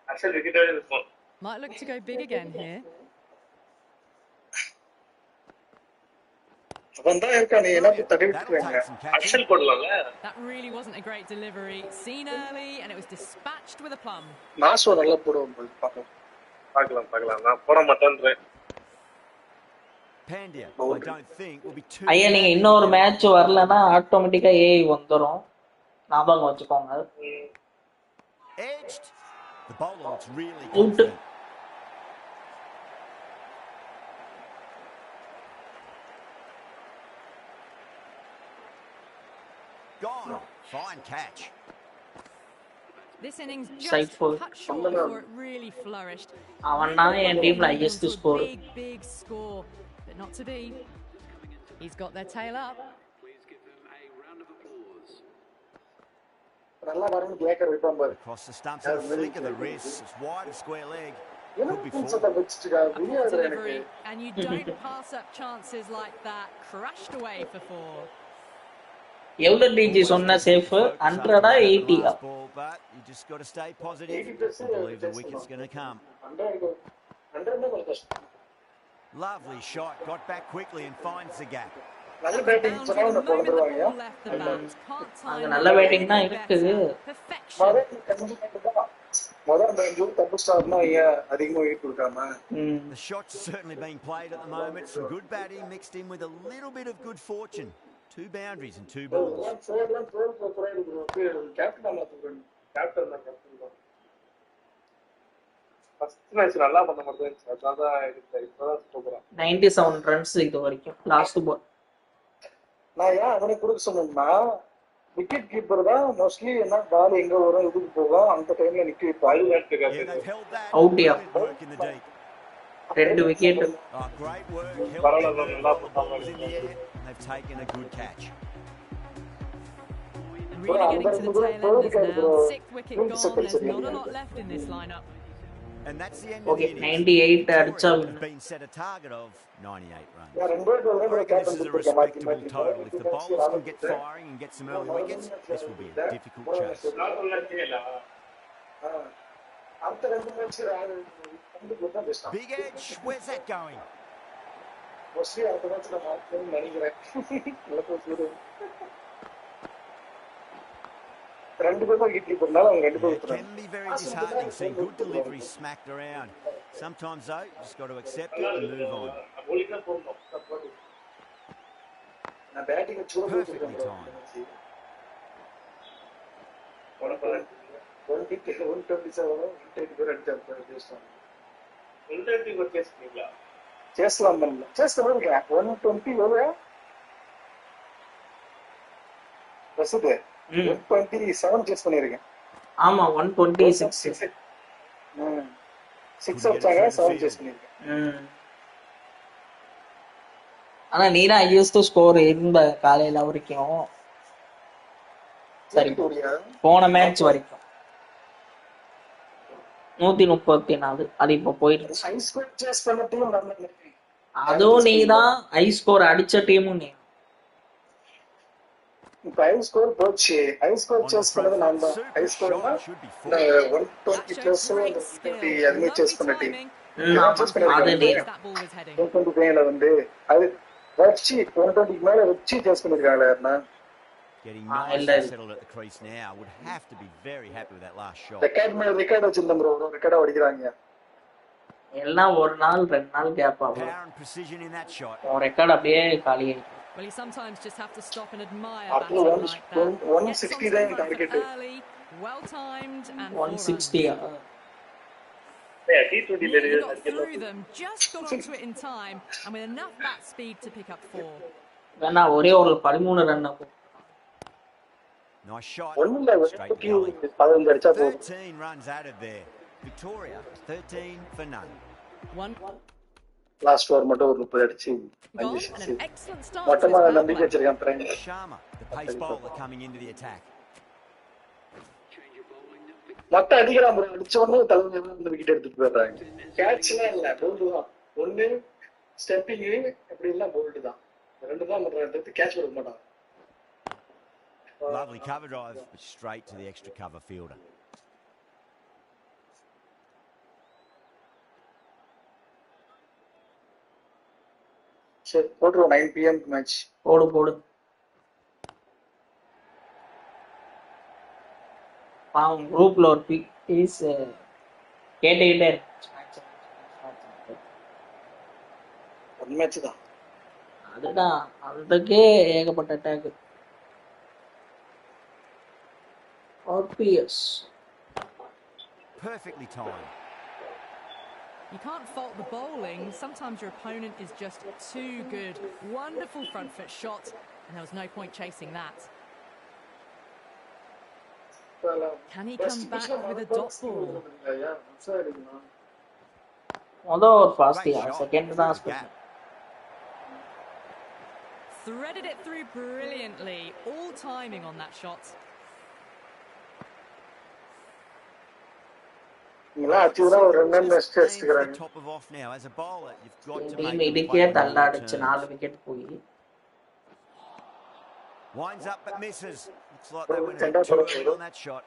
Speaker 2: அர்ஷல் விக்கெட் எடுக்கும்.
Speaker 4: Might look to go big again here.
Speaker 2: வந்தா இருக்கா நீ என்ன தட்டி விட்டுறாங்க. Harshal போடலாம்ல.
Speaker 4: That really wasn't a great delivery. Seen early and it was dispatched with a plum.
Speaker 2: Nazo நல்லா போடுவான் பார்க்கலாம். நான் போட மாட்டேன்றேன்.
Speaker 3: Pandya, I don't think will be too.
Speaker 1: ஐயா நீங்க இன்னொரு மேட்ச் வரலனா ஆட்டோமேட்டிக்கா ஏஐ வந்துரும். ஞாபகம் வச்சுக்கோங்க.
Speaker 3: Edged. The bowler looks really confident. Gone. Fine catch.
Speaker 4: This innings
Speaker 1: Side
Speaker 4: just
Speaker 1: full.
Speaker 4: cut short before it really flourished.
Speaker 1: அவன் தான் என் டீம்ல highest score.
Speaker 4: Big score, but not to be. He's got their tail up.
Speaker 6: Please give them a round of applause.
Speaker 2: நல்லா வரணும் கேக்கர் விட்டான் பாரு.
Speaker 3: Across the stumps and a flick of the wrist. It's wide of square leg.
Speaker 2: Could be full.
Speaker 4: Delivery, and you don't pass up chances like that. Crushed away for 4.
Speaker 1: எவ்வளவு டிஜி சொன்ன safe 100 80
Speaker 3: But you just got to stay positive and believe the wicket's going to come.
Speaker 2: 100
Speaker 3: Lovely shot, got back quickly and finds the gap.
Speaker 2: நல்ல batting சொன்னா உன்னை கொண்டுருவாங்க.
Speaker 1: அங்க நல்ல batting தான் இருக்குது.
Speaker 2: முதல்ல பேட்டிங் தப்பு ஸ்டார்ட்னா அதிகமா விக்கெட் கொடுக்காம.
Speaker 3: The shots certainly being played at the moment. Some good batting mixed in with a little bit of good fortune. 2 boundaries and 2 balls.
Speaker 2: Captain first match நல்லா பண்ண மாதிரி அதான் இப்பதான் சூப்பரா
Speaker 1: 97 ரன்ஸ் இது வரைக்கும் லாஸ்ட் பால்.
Speaker 2: நான் ஏன் அவனை கொடுக்க சொன்னேன்னா விக்கெட் கீப்பர் தான் மோஸ்ட்லி என்ன பால் எங்க வரும் இதுக்கு போகும் அந்த டைம்ல நிக்க வைப்பாங்க.
Speaker 1: அவுட்யா 2 விக்கெட்.
Speaker 3: Great work. நல்லா பண்ணாங்க. They've taken a good catch.
Speaker 4: Really getting to the tail enders now. 6th wicket gone. There's not a lot left in this lineup.
Speaker 3: And that's the end
Speaker 1: Okay,
Speaker 3: of the innings.
Speaker 1: 98 அடிச்சா
Speaker 3: Have been set a target of 98 runs. I reckon this is a respectable total. If the bowlers can get firing and get some early wickets, this will be a difficult chase. Big edge, where's that going?
Speaker 6: It
Speaker 3: can be very disheartening seeing good deliveries smacked around. Sometimes though, you just got to accept it and move on. Perfectly timed.
Speaker 2: சேஸ்லாம் பண்ணல chase பண்ணிருக்கேன் 120 எவ்வளவு ரசீது 127 chase பண்ணிருக்கேன்.
Speaker 1: ஆமா 126
Speaker 2: 6 அடிச்சாங்க 7 chase பண்ணிருக்கேன்.
Speaker 1: ஆனா நீதான் ஹையஸ்ட் ஸ்கோர் இருந்த காலையில வரைக்கும். சரி போன மேட்ச் வரைக்கும் 134. அது இப்ப போயிடுச்சு. அதுவும் நீதான் ஹை ஸ்கோர் அடிச்ச டீமும் நீ.
Speaker 2: இப்ப ஹை ஸ்கோர் போச்சு. ஹை ஸ்கோர் சேஸ் பண்ணது நான் தான். ஹை ஸ்கோர்னா 120 பிளஸ் 130 அதுமே சேஸ் பண்ண டீம்.
Speaker 1: அது நீ
Speaker 2: 120 வந்து அது வச்சு 120 மேல வச்சு சேஸ் பண்ணிருக்காங்களே யாருன்னா
Speaker 3: Getting nice and settled at the crease now. Would have to be very happy with that last shot.
Speaker 2: Record வச்சிருந்தேன் ப்ரோ, ரெக்கார்டா அடிக்கிறாங்க
Speaker 1: எல்லாம் ஒரு நாள் 2 நாள் கேப் ஆகும்.
Speaker 3: Power and precision in that shot.
Speaker 1: Record அப்படியே காலி ஆயிடும்.
Speaker 4: Well, you sometimes just have to stop and admire
Speaker 2: After
Speaker 4: batting like that.
Speaker 2: 160 தான் target.
Speaker 4: Well timed and
Speaker 1: 160.
Speaker 4: He got through them, just got onto it in time, and with enough bat speed to pick up 4.
Speaker 1: வேணா ஒரே ஒரு 13 run.
Speaker 3: Nice shot.
Speaker 2: Straight to gully.
Speaker 3: 13 runs added there. Victoria 13 for none.
Speaker 4: One.
Speaker 2: Last over மட்டும் ஒரு 30 அடிச்சு 5 6. மொத்தமா நம்பிக்கை வச்சிருக்கான் prime.
Speaker 3: Sharma, the pace bowler coming into the attack.
Speaker 2: மொத்த அடிக்கிறான் ப்ரோ, அடிச்ச உடனே தலையில இருந்து விக்கெட் எடுத்துட்டு போறாங்க. கேட்ச்லாம் இல்ல, பவுல் தான். ஒண்ணு ஸ்டெப்பிங் அப்படி இல்ல பவுல் தான். ரெண்டு தான் பண்றாங்க, கேட்ச் கொடுக்க மாட்டாங்க.
Speaker 3: Lovely cover drive, but straight to the extra cover fielder.
Speaker 2: சரி, போடுறோம் 9 PM மேட்ச்.
Speaker 1: போடு. பாவம் குரூப்ல ஒரு பிக் இஸ் கேட்டுக்கிட்டே
Speaker 2: ஒரு மேட்ச் தான்.
Speaker 1: அதுதான் அதுக்கே ஏகப்பட்ட attack. RPS.
Speaker 3: Perfectly timed.
Speaker 4: You can't fault the bowling. Sometimes your opponent is just too good. Wonderful front foot shot, and there was no point chasing that. Can he come back with a dot ball?
Speaker 1: Although first second தான்
Speaker 4: threaded it through brilliantly. All timing on that shot.
Speaker 3: Top of off now as a bowler. You've got to make
Speaker 1: இதுக்கே தள்ளாடிச்சு 4 wicket போய்.
Speaker 3: Winds up but misses. Looks like they went too early on that shot.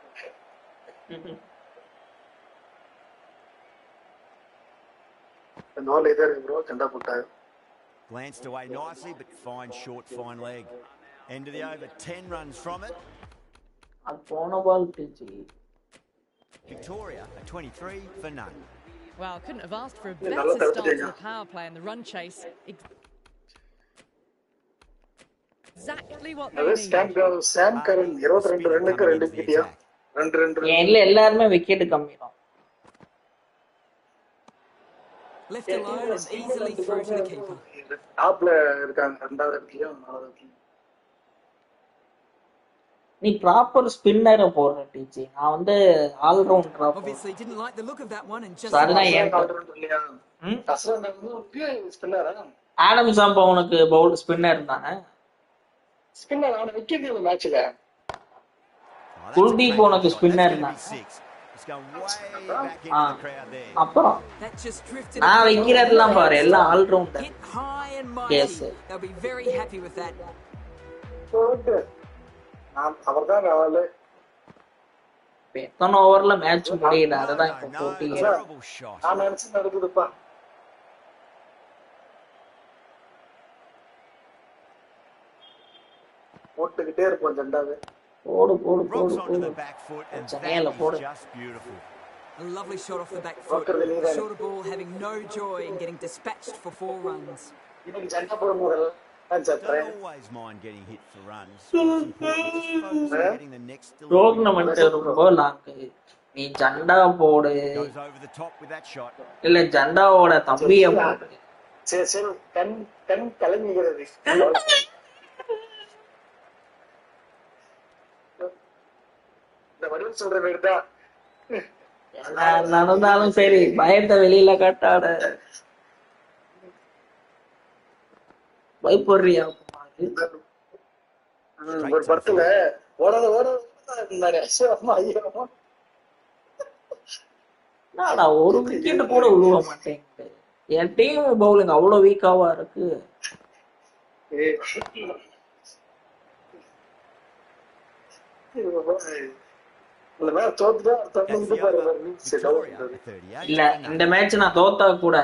Speaker 3: Glanced away nicely, but fine short, fine leg. End of the over, 10 runs from it. Victoria at 23 for none.
Speaker 4: Well, couldn't have asked for a better start to the power play and the run chase. Exactly what they needed.
Speaker 2: Sam Curran 22 ரன்னுக்கு 2 விக்கெட்டியா? 2
Speaker 1: எல்லாரும் wicket கம்மி தான்.
Speaker 5: Left alone and easily through to the keeper.
Speaker 2: டாப்ல இருக்காங்க, ரெண்டாவது இடத்துலயும் நாலாவது இடத்துலயும்.
Speaker 1: நீ ப்ராப்பர் ஸ்பின்னரை போடுற டீச்சி. நான் வந்து all ரவுண்டரா.
Speaker 5: Obviously didn't like the look of that one and just
Speaker 1: Adam Samba உனக்கு பவுல் ஸ்பின்னர் தானே.
Speaker 2: ஸ்பின்னர் அவன விக்கெட் இந்த மேட்ச்ல.
Speaker 1: குல்தீப் உனக்கு ஸ்பின்னர் தான். அப்புறம் நான் வைக்கிறதெல்லாம் பாரு எல்லாம் all rounder case.
Speaker 5: They'll be very happy with that.
Speaker 2: அவர்தான் ராவல்.
Speaker 1: எத்தனை ஓவர்ல மேட்ச் முடியல, அதுதான் இப்ப போட்டி.
Speaker 2: நான் நினைச்சு நடக்குதுப்பா. போட்டுக்கிட்டே இருப்போம் ஜெண்டாவே.
Speaker 1: போடு சென்னையில போடு.
Speaker 5: A lovely shot off the back foot. Shorter ball having no joy in getting dispatched for 4 runs.
Speaker 2: இன்னைக்கு ஜெண்டா போடும்போது
Speaker 3: Don't always mind getting hit for runs.
Speaker 1: Trounament ரொம்ப லாங். நீ ஜண்டா போடு.
Speaker 3: Goes over the top with that shot.
Speaker 1: இல்ல ஜண்டாவோட தம்பிய போடு.
Speaker 2: சரி கண் கலங்குகிறது. இந்த வடிவம் சொல்ற வேறதா.
Speaker 1: நடந்தாலும் சரி பயத்தை வெளியில காட்டாட. பயப்படுறியா?
Speaker 2: ஒரு படத்துல ஓடாத
Speaker 1: நான் ஒரு விக்கெட் கூட விழுவ மாட்டேன். என் டீம் பவுலிங் அவ்வளவு வீக்காவா இருக்கு. இல்ல இந்த மேட்ச் நான் தோத்தா கூட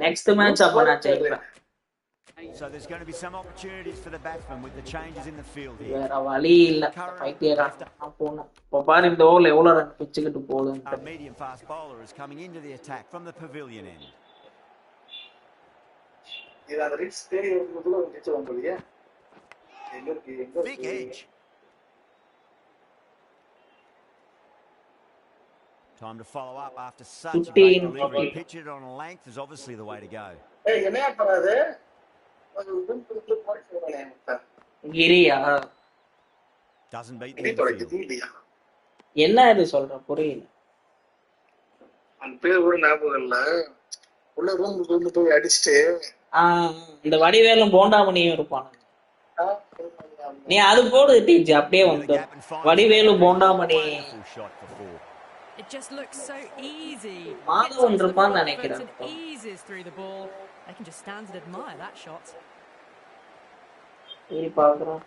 Speaker 1: நெக்ஸ்ட் மேட்ச் அப்ப நான் ஜெயிப்பேன்.
Speaker 3: So there's going to be some opportunities for the batsman with the changes in the field here.
Speaker 1: வேற வழி இல்ல பைத்தியக்காரன் போகணும். இப்போ பாரு இந்த ஓவர்ல எவ்வளவு ரன் பிச்சுக்கிட்டு
Speaker 3: Our
Speaker 1: போகுதுன்னு.
Speaker 3: medium fast bowler is coming into the attack from the pavilion end.
Speaker 2: இது அந்த ரிட்ஸ் தேடி வரும்போது ஒரு பிச்சு வந்துடுங்க.
Speaker 3: Big edge. Time to follow up after such a great delivery. Pitch it on a length is obviously the way to go.
Speaker 2: ஏய் என்னையா பண்றது?
Speaker 1: கிரியா
Speaker 3: Doesn't beat the infield.
Speaker 1: என்ன இது சொல்ற புரியல.
Speaker 2: அந்த பேர் கூட ஞாபகம் இல்ல. உள்ள ரூம் போய் அடிச்சிட்டு
Speaker 1: இந்த வடிவேலும் போண்டாமணியும் இருப்பானுங்க. நீ அது போடு டீஜ் அப்படியே வந்து Vadivelu Bonda Mani.
Speaker 4: It just looks so easy.
Speaker 1: Madhavan இருப்பான்னு நினைக்கிறேன்.
Speaker 4: Eases through the ball. I can just stand and admire that shot.
Speaker 1: சரி பாக்குறோம்.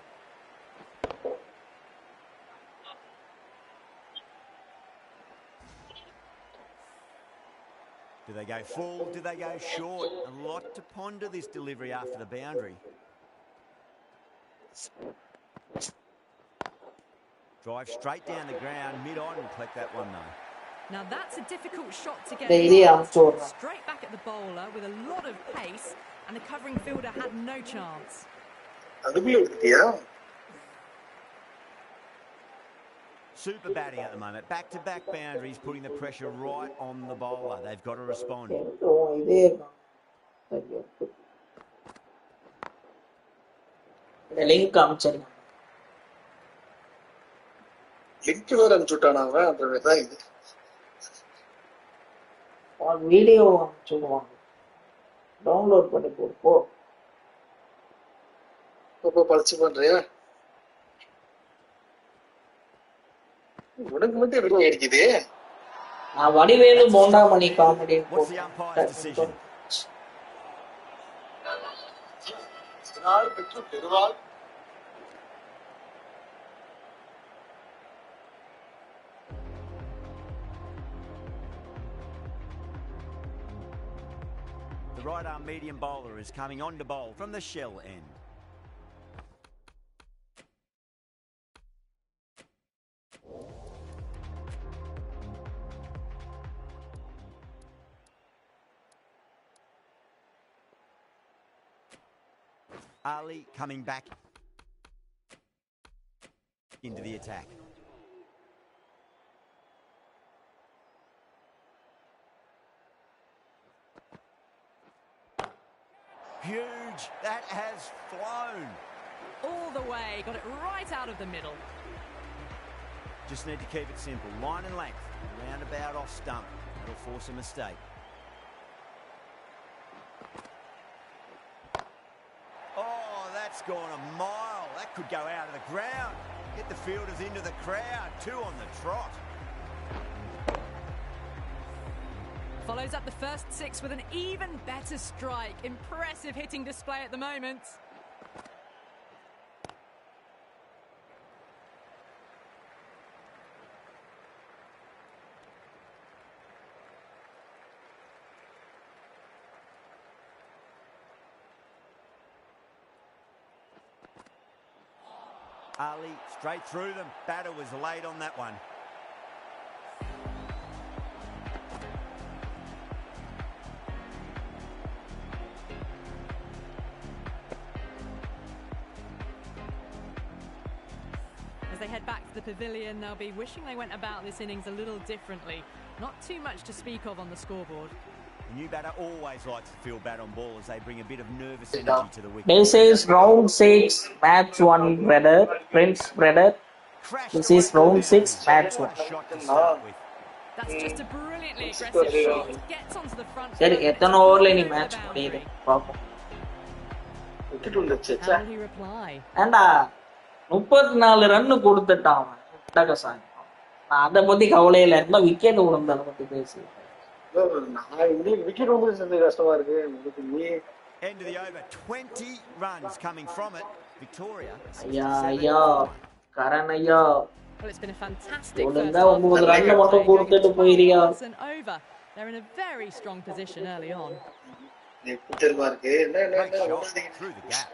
Speaker 3: Do they go full? Do they go short? A lot to ponder this delivery after the boundary. Drive straight down the ground, mid-on and collect that one though.
Speaker 4: Now that's a difficult shot to get straight back at the bowler with a lot of pace, and the covering fielder had no chance.
Speaker 3: Super batting at the moment. Back-to-back boundaries, putting the pressure right on the bowler. They've got to respond.
Speaker 1: Link அனுப்பிச்சிருக்கேன்.
Speaker 2: Link வேற அனுப்பிச்சுட்டானா அவன்? அப்புறம் இது
Speaker 1: video அனுப்பிச்சுடுவாங்க. Download பண்ணி போ.
Speaker 2: பறிச்சு பண்றியா? உனக்கு மட்டும் எப்படி அடிக்குது?
Speaker 1: நான் வடிவேலு போண்டாமணி காமெடி
Speaker 2: பெருவாள்
Speaker 3: The right-arm medium bowler is coming on to bowl from the shell end. Ali coming back into the attack. Huge. That has flown.
Speaker 4: All the way. Got it right out of the middle.
Speaker 3: Just need to keep it simple. Line and length. Roundabout off stump. That'll force a mistake. Oh, that's gone a mile. That could go out of the ground. Get the fielders into the crowd. 2 on the trot.
Speaker 4: Follows up the first 6 with an even better strike. Impressive hitting display at the moment.
Speaker 3: Ali straight through them. Batter was late on that one.
Speaker 4: As they head back to the pavilion, they'll be wishing they went about this innings a little differently. Not too much to speak of on the scoreboard.
Speaker 3: The new batter always likes to feel bat on ball as they bring a bit of nervous energy to the wicket.
Speaker 1: This is round 6, match 1, brother. Prince, brother. This is round 6, match 1.
Speaker 4: That's just a brilliantly aggressive shot. Gets onto the front.
Speaker 1: சரி எத்தனை ஓவர்ல நீ match முடியுது பாப்போம்.
Speaker 4: How will he reply?
Speaker 1: ஏண்டா 34 run கொடுத்துட்டான் அவன். டகசான். நான் அத பத்தி கவலையில இருந்தா விக்கெட் விழுந்தத பத்தி பேசி.
Speaker 2: நான் இந்த விக்கெட் வந்து கஷ்டமா இருக்கு.
Speaker 3: End of the over, 20 runs coming from it. Victoria.
Speaker 1: ஐயா கரண் ஐயா.
Speaker 4: Well, it's been a fantastic
Speaker 1: ஒழுங்கா 9 ரன் மட்டும் கொடுத்துட்டு போயிரியா.
Speaker 4: over. They're in a very strong position early on.
Speaker 2: எப்படி தெரியுமா இருக்கு
Speaker 3: Great shot through the gap.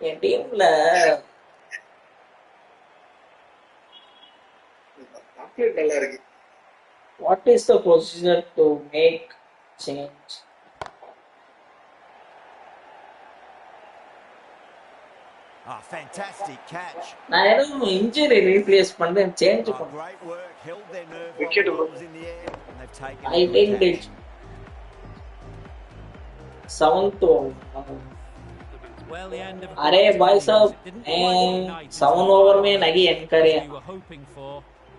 Speaker 1: என் டீம்ல
Speaker 2: நல்லா இருக்கு.
Speaker 1: what is the procedure to make change?
Speaker 3: Oh, fantastic catch.
Speaker 1: நான் எதுவும் இன்ஜுரி ரீப்ளேஸ் பண்ணேன் சேஞ்ச்
Speaker 3: Oh,
Speaker 1: பண்ணேன்.
Speaker 3: great work. Held their nerve while
Speaker 2: Wicket
Speaker 3: the ball was in the air, and they've taken
Speaker 1: I
Speaker 3: a good
Speaker 1: think
Speaker 3: catch.
Speaker 1: it 7th over.
Speaker 7: Well, the end of
Speaker 1: अरे भाई साहब, 7 over में नहीं एनकर
Speaker 7: we were hoping for,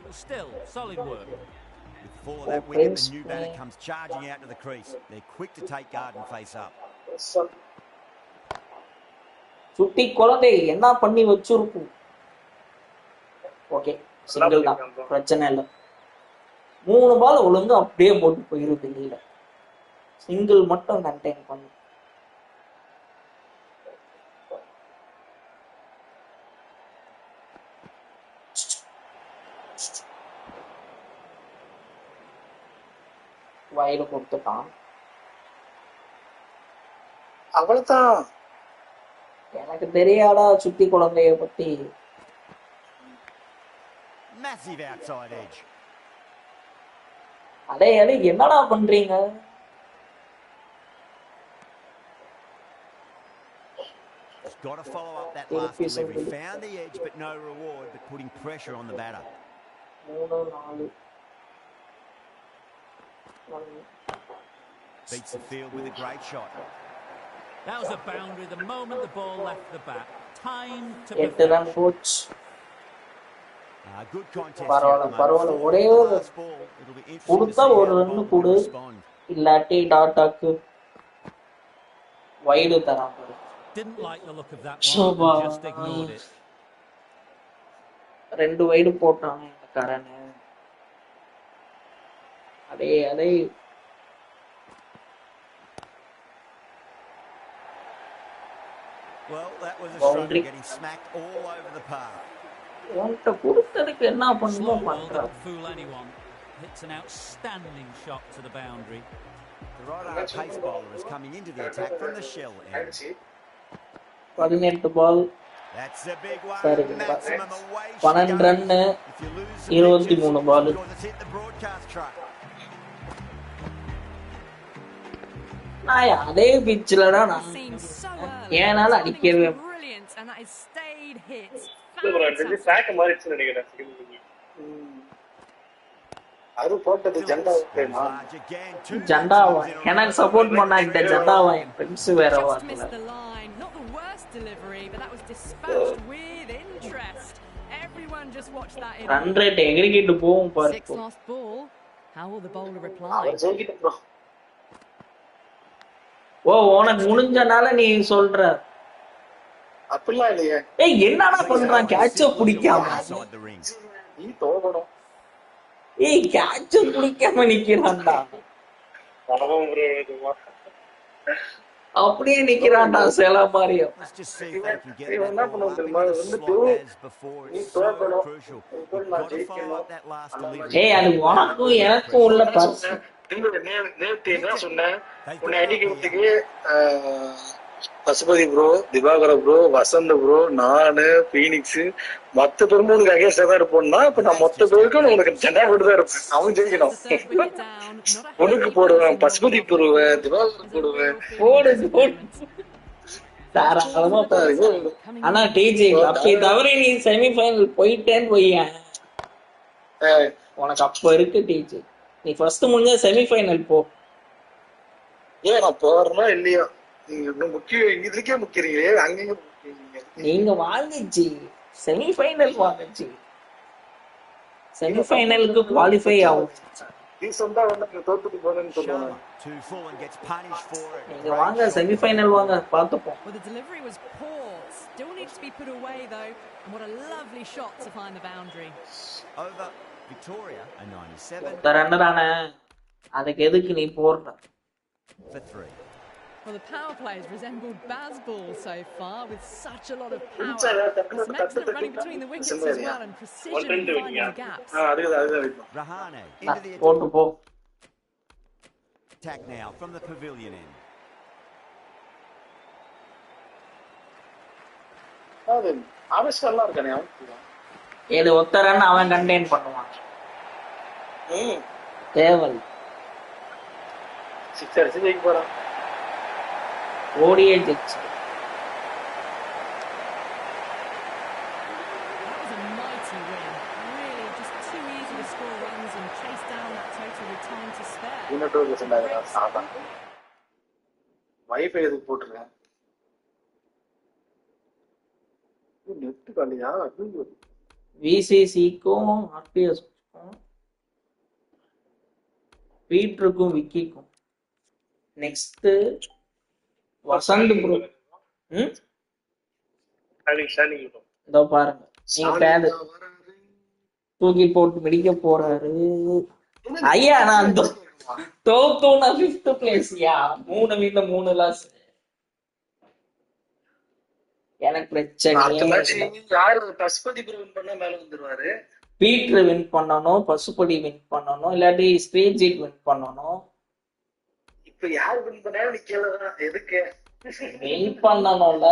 Speaker 7: but still solid work.
Speaker 3: With the fall of that wicket, the new batter comes charging out to the crease. They're quick to take guard and face up.
Speaker 1: சுட்டி குழந்தை என்ன பண்ணி வச்சிருக்கும். Okay, single தான், பிரச்சனை இல்லை. 3 பால் ஒழுங்கு அப்படியே போட்டு போயிருக்கு வெளியில. சிங்கிள் மட்டும் கண்டெயின் பண்ணு. வயலு கொடுத்துட்டான்.
Speaker 2: அவ்வளவுதான்.
Speaker 1: எனக்கு தெரியாதா சுத்தி குழந்தைய பத்தி.
Speaker 3: Massive outside edge.
Speaker 1: அடே அடே என்னடா பண்றீங்க?
Speaker 3: Just got to follow up that last delivery. Found the edge, but no reward, but putting pressure on the batter.
Speaker 1: 3 4
Speaker 3: Beats the field with a great shot.
Speaker 7: That was a boundary the moment the ball left the bat. Time to
Speaker 1: 8 run போச்சு.
Speaker 3: Good contest.
Speaker 1: பரவாயில்ல ஒரே ஒரு கொடுத்தா ஒரு run கொடு, இல்லாட்டி டாட்டாக்கு wide தரான்.
Speaker 7: Didn't like the look of that one, just ignored it.
Speaker 1: 2 wide போட்டான் கரண். அடே அடே
Speaker 3: Well, that was a struggle getting smacked all over the park.
Speaker 1: உன்கிட்ட கொடுத்ததுக்கு என்ன பண்ணுமோ பண்ற.
Speaker 7: Fool anyone. Hits an outstanding shot to the boundary.
Speaker 3: The right-arm pace bowler is coming into the attack from the shell end.
Speaker 1: 18 ball.
Speaker 3: That's a big one.
Speaker 1: சரி,
Speaker 3: Maximum away.
Speaker 1: 12 run, 23 ball. நான் அதே பிட்ச்ல தான் நான் ஏனால அடிக்கவே.
Speaker 4: Brilliant, and that is stayed hits.
Speaker 2: Track மாறிச்சு நினைக்கிறேன். அது போட்டது
Speaker 1: ஜண்டாவா எனக்கு சப்போர்ட் பண்ணா இந்த ஜண்டாவா என் ஃப்ரெண்ட்ஸ் வேற வரல.
Speaker 4: Missed the line. Not the worst delivery, but that was dispatched with interest. Everyone just watched that in.
Speaker 1: Run rate எகிரிக்கிட்டு போவும் பாரு.
Speaker 4: 6 last ball. How will the bowler reply?
Speaker 2: அவர் ஜெயிக்கிட்டு ப்ரோ.
Speaker 1: ஓ உனக்கு முடிஞ்சனால நீ சொல்ற.
Speaker 2: அப்படிலாம் இல்லையே.
Speaker 1: ஏய் என்னடா பண்றான் கேட்ச பிடிக்காம.
Speaker 2: நீ தோகணும்.
Speaker 1: ஏய் கேட்ச பிடிக்காம நிக்கிறான்டா. அப்படியே நிக்கிறான்டா சேலா மாதிரியும்.
Speaker 2: என்ன பண்ணுவோம் தெரியுமா, நீ தோக்கணும், நான் ஜெயிக்கணும்.
Speaker 1: ஏய் அது உனக்கும் எனக்கும் உள்ள பர்ஸ்.
Speaker 2: நேற்று என்ன சொன்னேன், உன்னை அடிக்கிறதுக்கு Pasupathi bro, Divakara bro, Vasanth bro, நானு, பீனிக்ஸ் மொத்த பேரும் உனக்கு அகேன்ஸ்டா தான் இருப்போம்னா, இப்ப நான் மொத்த பேருக்கும் உனக்கு ஜெண்டா போட்டு தான் இருப்பேன். அவன் ஜெயிக்கணும். உனக்கு போடுவேன், பசுபதி போடுவேன், திவாகர் போடுவேன்.
Speaker 1: போடு தாராளமா போடு. ஆனா டிஜே அப்படி தவிர நீ செமிஃபைனல் போயிட்டேன்னு போயேன் உனக்கு அப்ப இருக்கு டிஜே. நீ ஃபர்ஸ்ட் முடிஞ்ச செமிஃபைனல் போ.
Speaker 2: ஏன் நான் போறேன்னா இல்லையா, நீங்க முக்கியம் இதுக்கே முக்கிறீங்களே, அங்கங்க
Speaker 1: நீங்க வாங்கிச்சு செமிஃபைனல் வாங்கிச்சு, செமிஃபைனலுக்கு குவாலிஃபை ஆகும்.
Speaker 2: ரீசெண்டா வந்து தோத்துட்டு போறேன்னு சொல்லுவாங்க.
Speaker 1: நீங்க வாங்க செமிஃபைனல் வாங்க பாத்துப்போம்.
Speaker 4: Well, the delivery was poor. Still needs to be put away though. And what a lovely shot to find the boundary.
Speaker 3: Over Victoria, a 97.
Speaker 1: ரன்னரானே அதுக்கு எதுக்கு நீ போடுற?
Speaker 3: For 3.
Speaker 4: Well, the power play has resembled baseball so far with such a lot of power. Some excellent running between the wickets as well and precision in finding the gaps.
Speaker 3: Rahane into the
Speaker 1: போட்டு போ.
Speaker 3: attack now from the pavilion end.
Speaker 2: அது ஆவேஸ்டர்லாம் இருக்கானே அவன்.
Speaker 1: ஏழு ஒத்தரன்னு அவன் contain பண்ணுவான். தேவல்
Speaker 2: six அடிச்சு ஜெயிக்க போறான்.
Speaker 1: ஓடியே ஜெயிச்சு.
Speaker 4: That was a mighty win. Really just too easy to score runs and chase down that total with time to spare.
Speaker 2: இன்னொரு சொன்னாங்க சாதா. வைஃபை எதுக்கு போட்டுருக்கேன்? நெட் காலியா?
Speaker 1: விசிசிக்கும் ஆர்பிஎஸ்க்கும் பீட்டருக்கும் விக்கிக்கும். Next Vasanth bro. இதோ பாருங்க, நீங்க பேரு தூக்கி போட்டு மிடிக்க போறாரு. ஐயா நான் தோத்தோன்னா 5th பிளேஸ்யா. 3 வீட்ல 3 லாஸ். எனக்கு பிரச்சனை
Speaker 2: யாரு பசுபதி வின் பண்ணா மேல வந்துருவாரு.
Speaker 1: பீட்டர் வின் பண்ணணும், பசுபதி வின் பண்ணணும், இல்லாட்டி ஸ்ரீஜித் வின் பண்ணணும்.
Speaker 2: இப்ப யாரு வின் பண்ணாலும் நீ கேளுதான் எதுக்கு
Speaker 1: வின் பண்ணணும்ல.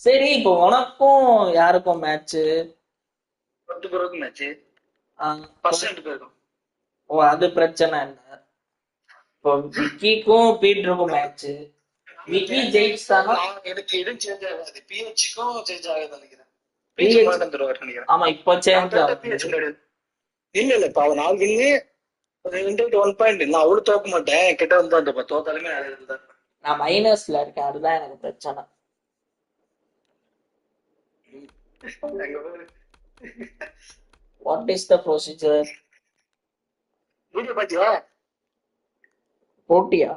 Speaker 1: சரி, இப்போ உனக்கும் யாருக்கும் மேட்ச்?
Speaker 2: 10 பேருக்கு மேட்ச். ஃபர்ஸ்ட் 2 பேருக்கும்.
Speaker 1: ஓ, அது பிரச்சனை இல்ல. இப்போ விக்கிக்கும் பீட்டருக்கும் மேட்ச். விக்கி ஜெயிச்சானா
Speaker 2: எனக்கு எதுவும் சேஞ்ச் ஆகாது. பிஹெச்க்கும் சேஞ்ச் ஆகாது நினைக்கிறேன். பிஹெச் மாட்ட தருவார் நினைக்கிறேன்.
Speaker 1: ஆமா, இப்போ சேஞ்ச் ஆகுது.
Speaker 2: இல்ல இப்ப அவன் 4 வின்னு 1 பாயிண்ட். நான் அவ்வளவு தோக்க மாட்டேன். கிட்ட வந்து அந்த தோத்தாலுமே அதுதான்.
Speaker 1: நான் மைனஸ்ல இருக்கேன், அதுதான் எனக்கு பிரச்சனை. What is the procedure?
Speaker 2: Video பாத்தியா?
Speaker 1: போட்டியா?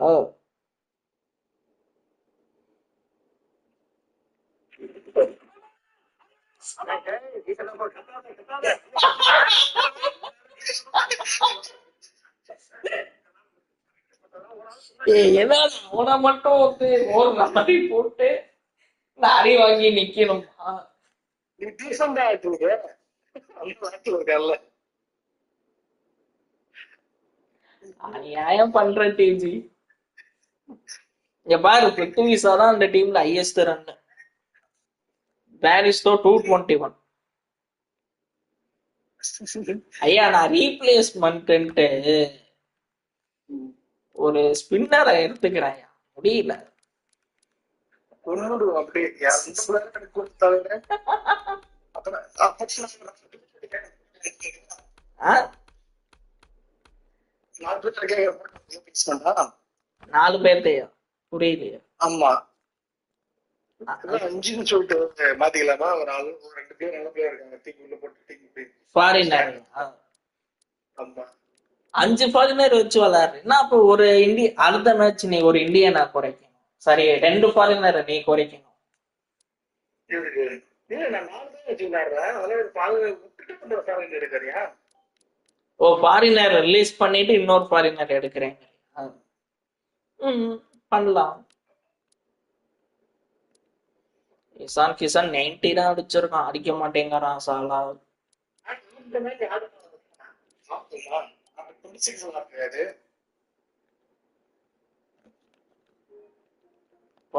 Speaker 1: ஏன்னா அவனை மட்டும் வந்து ஒரு மாதிரி போட்டு நான் அடி வாங்கி நிக்கணுமா? அநியாயம் பண்ற டிஜி. இங்க பாரு, பிருத்விஷா தான் அந்த டீம்ல ஹையஸ்ட் ரன். பாரிஸ்டோ 221. ஐயா நான் ரீப்ளேஸ்மெண்ட் ஒரு ஸ்பின்னரை எடுத்துக்கிறேன், முடியல. நாலு பேர்த்தையா? புரியலையா?
Speaker 2: ஆமா, 5ன்னு சொல்லிட்டு மாத்திக்கலாமா? ஒரு ஆளு 2 பேர் நல்ல பிளேயர் இருக்காங்க. டீம் உள்ள போட்டு டீம்
Speaker 1: ஃபாரினர்.
Speaker 2: ஆமா,
Speaker 1: 5 ஃபாரினர் வச்சு விளையாடுறீங்கன்னா அப்போ ஒரு அடுத்த மேட்ச் நீ ஒரு இந்தியனை குறைக்கணும். சரி, 2 ஃபாரினர் நீ குறைக்கணும்.
Speaker 2: நான் 4 பேர் வச்சு விளையாடுறேன். அதெல்லாம் ஃபாரினர் எடுக்கிறியா?
Speaker 1: ஓ, ஃபாரினர் ரிலீஸ் பண்ணிட்டு இன்னொரு ஃபாரினர் எடுக்கிறேன். பண்ணலாம். இசான் கிசான் 90 தான் அடிச்சிருக்கான், அடிக்க மாட்டேங்கிறான் சாலா.
Speaker 2: இந்த மேட்ச் யாரு 26 இருக்காது.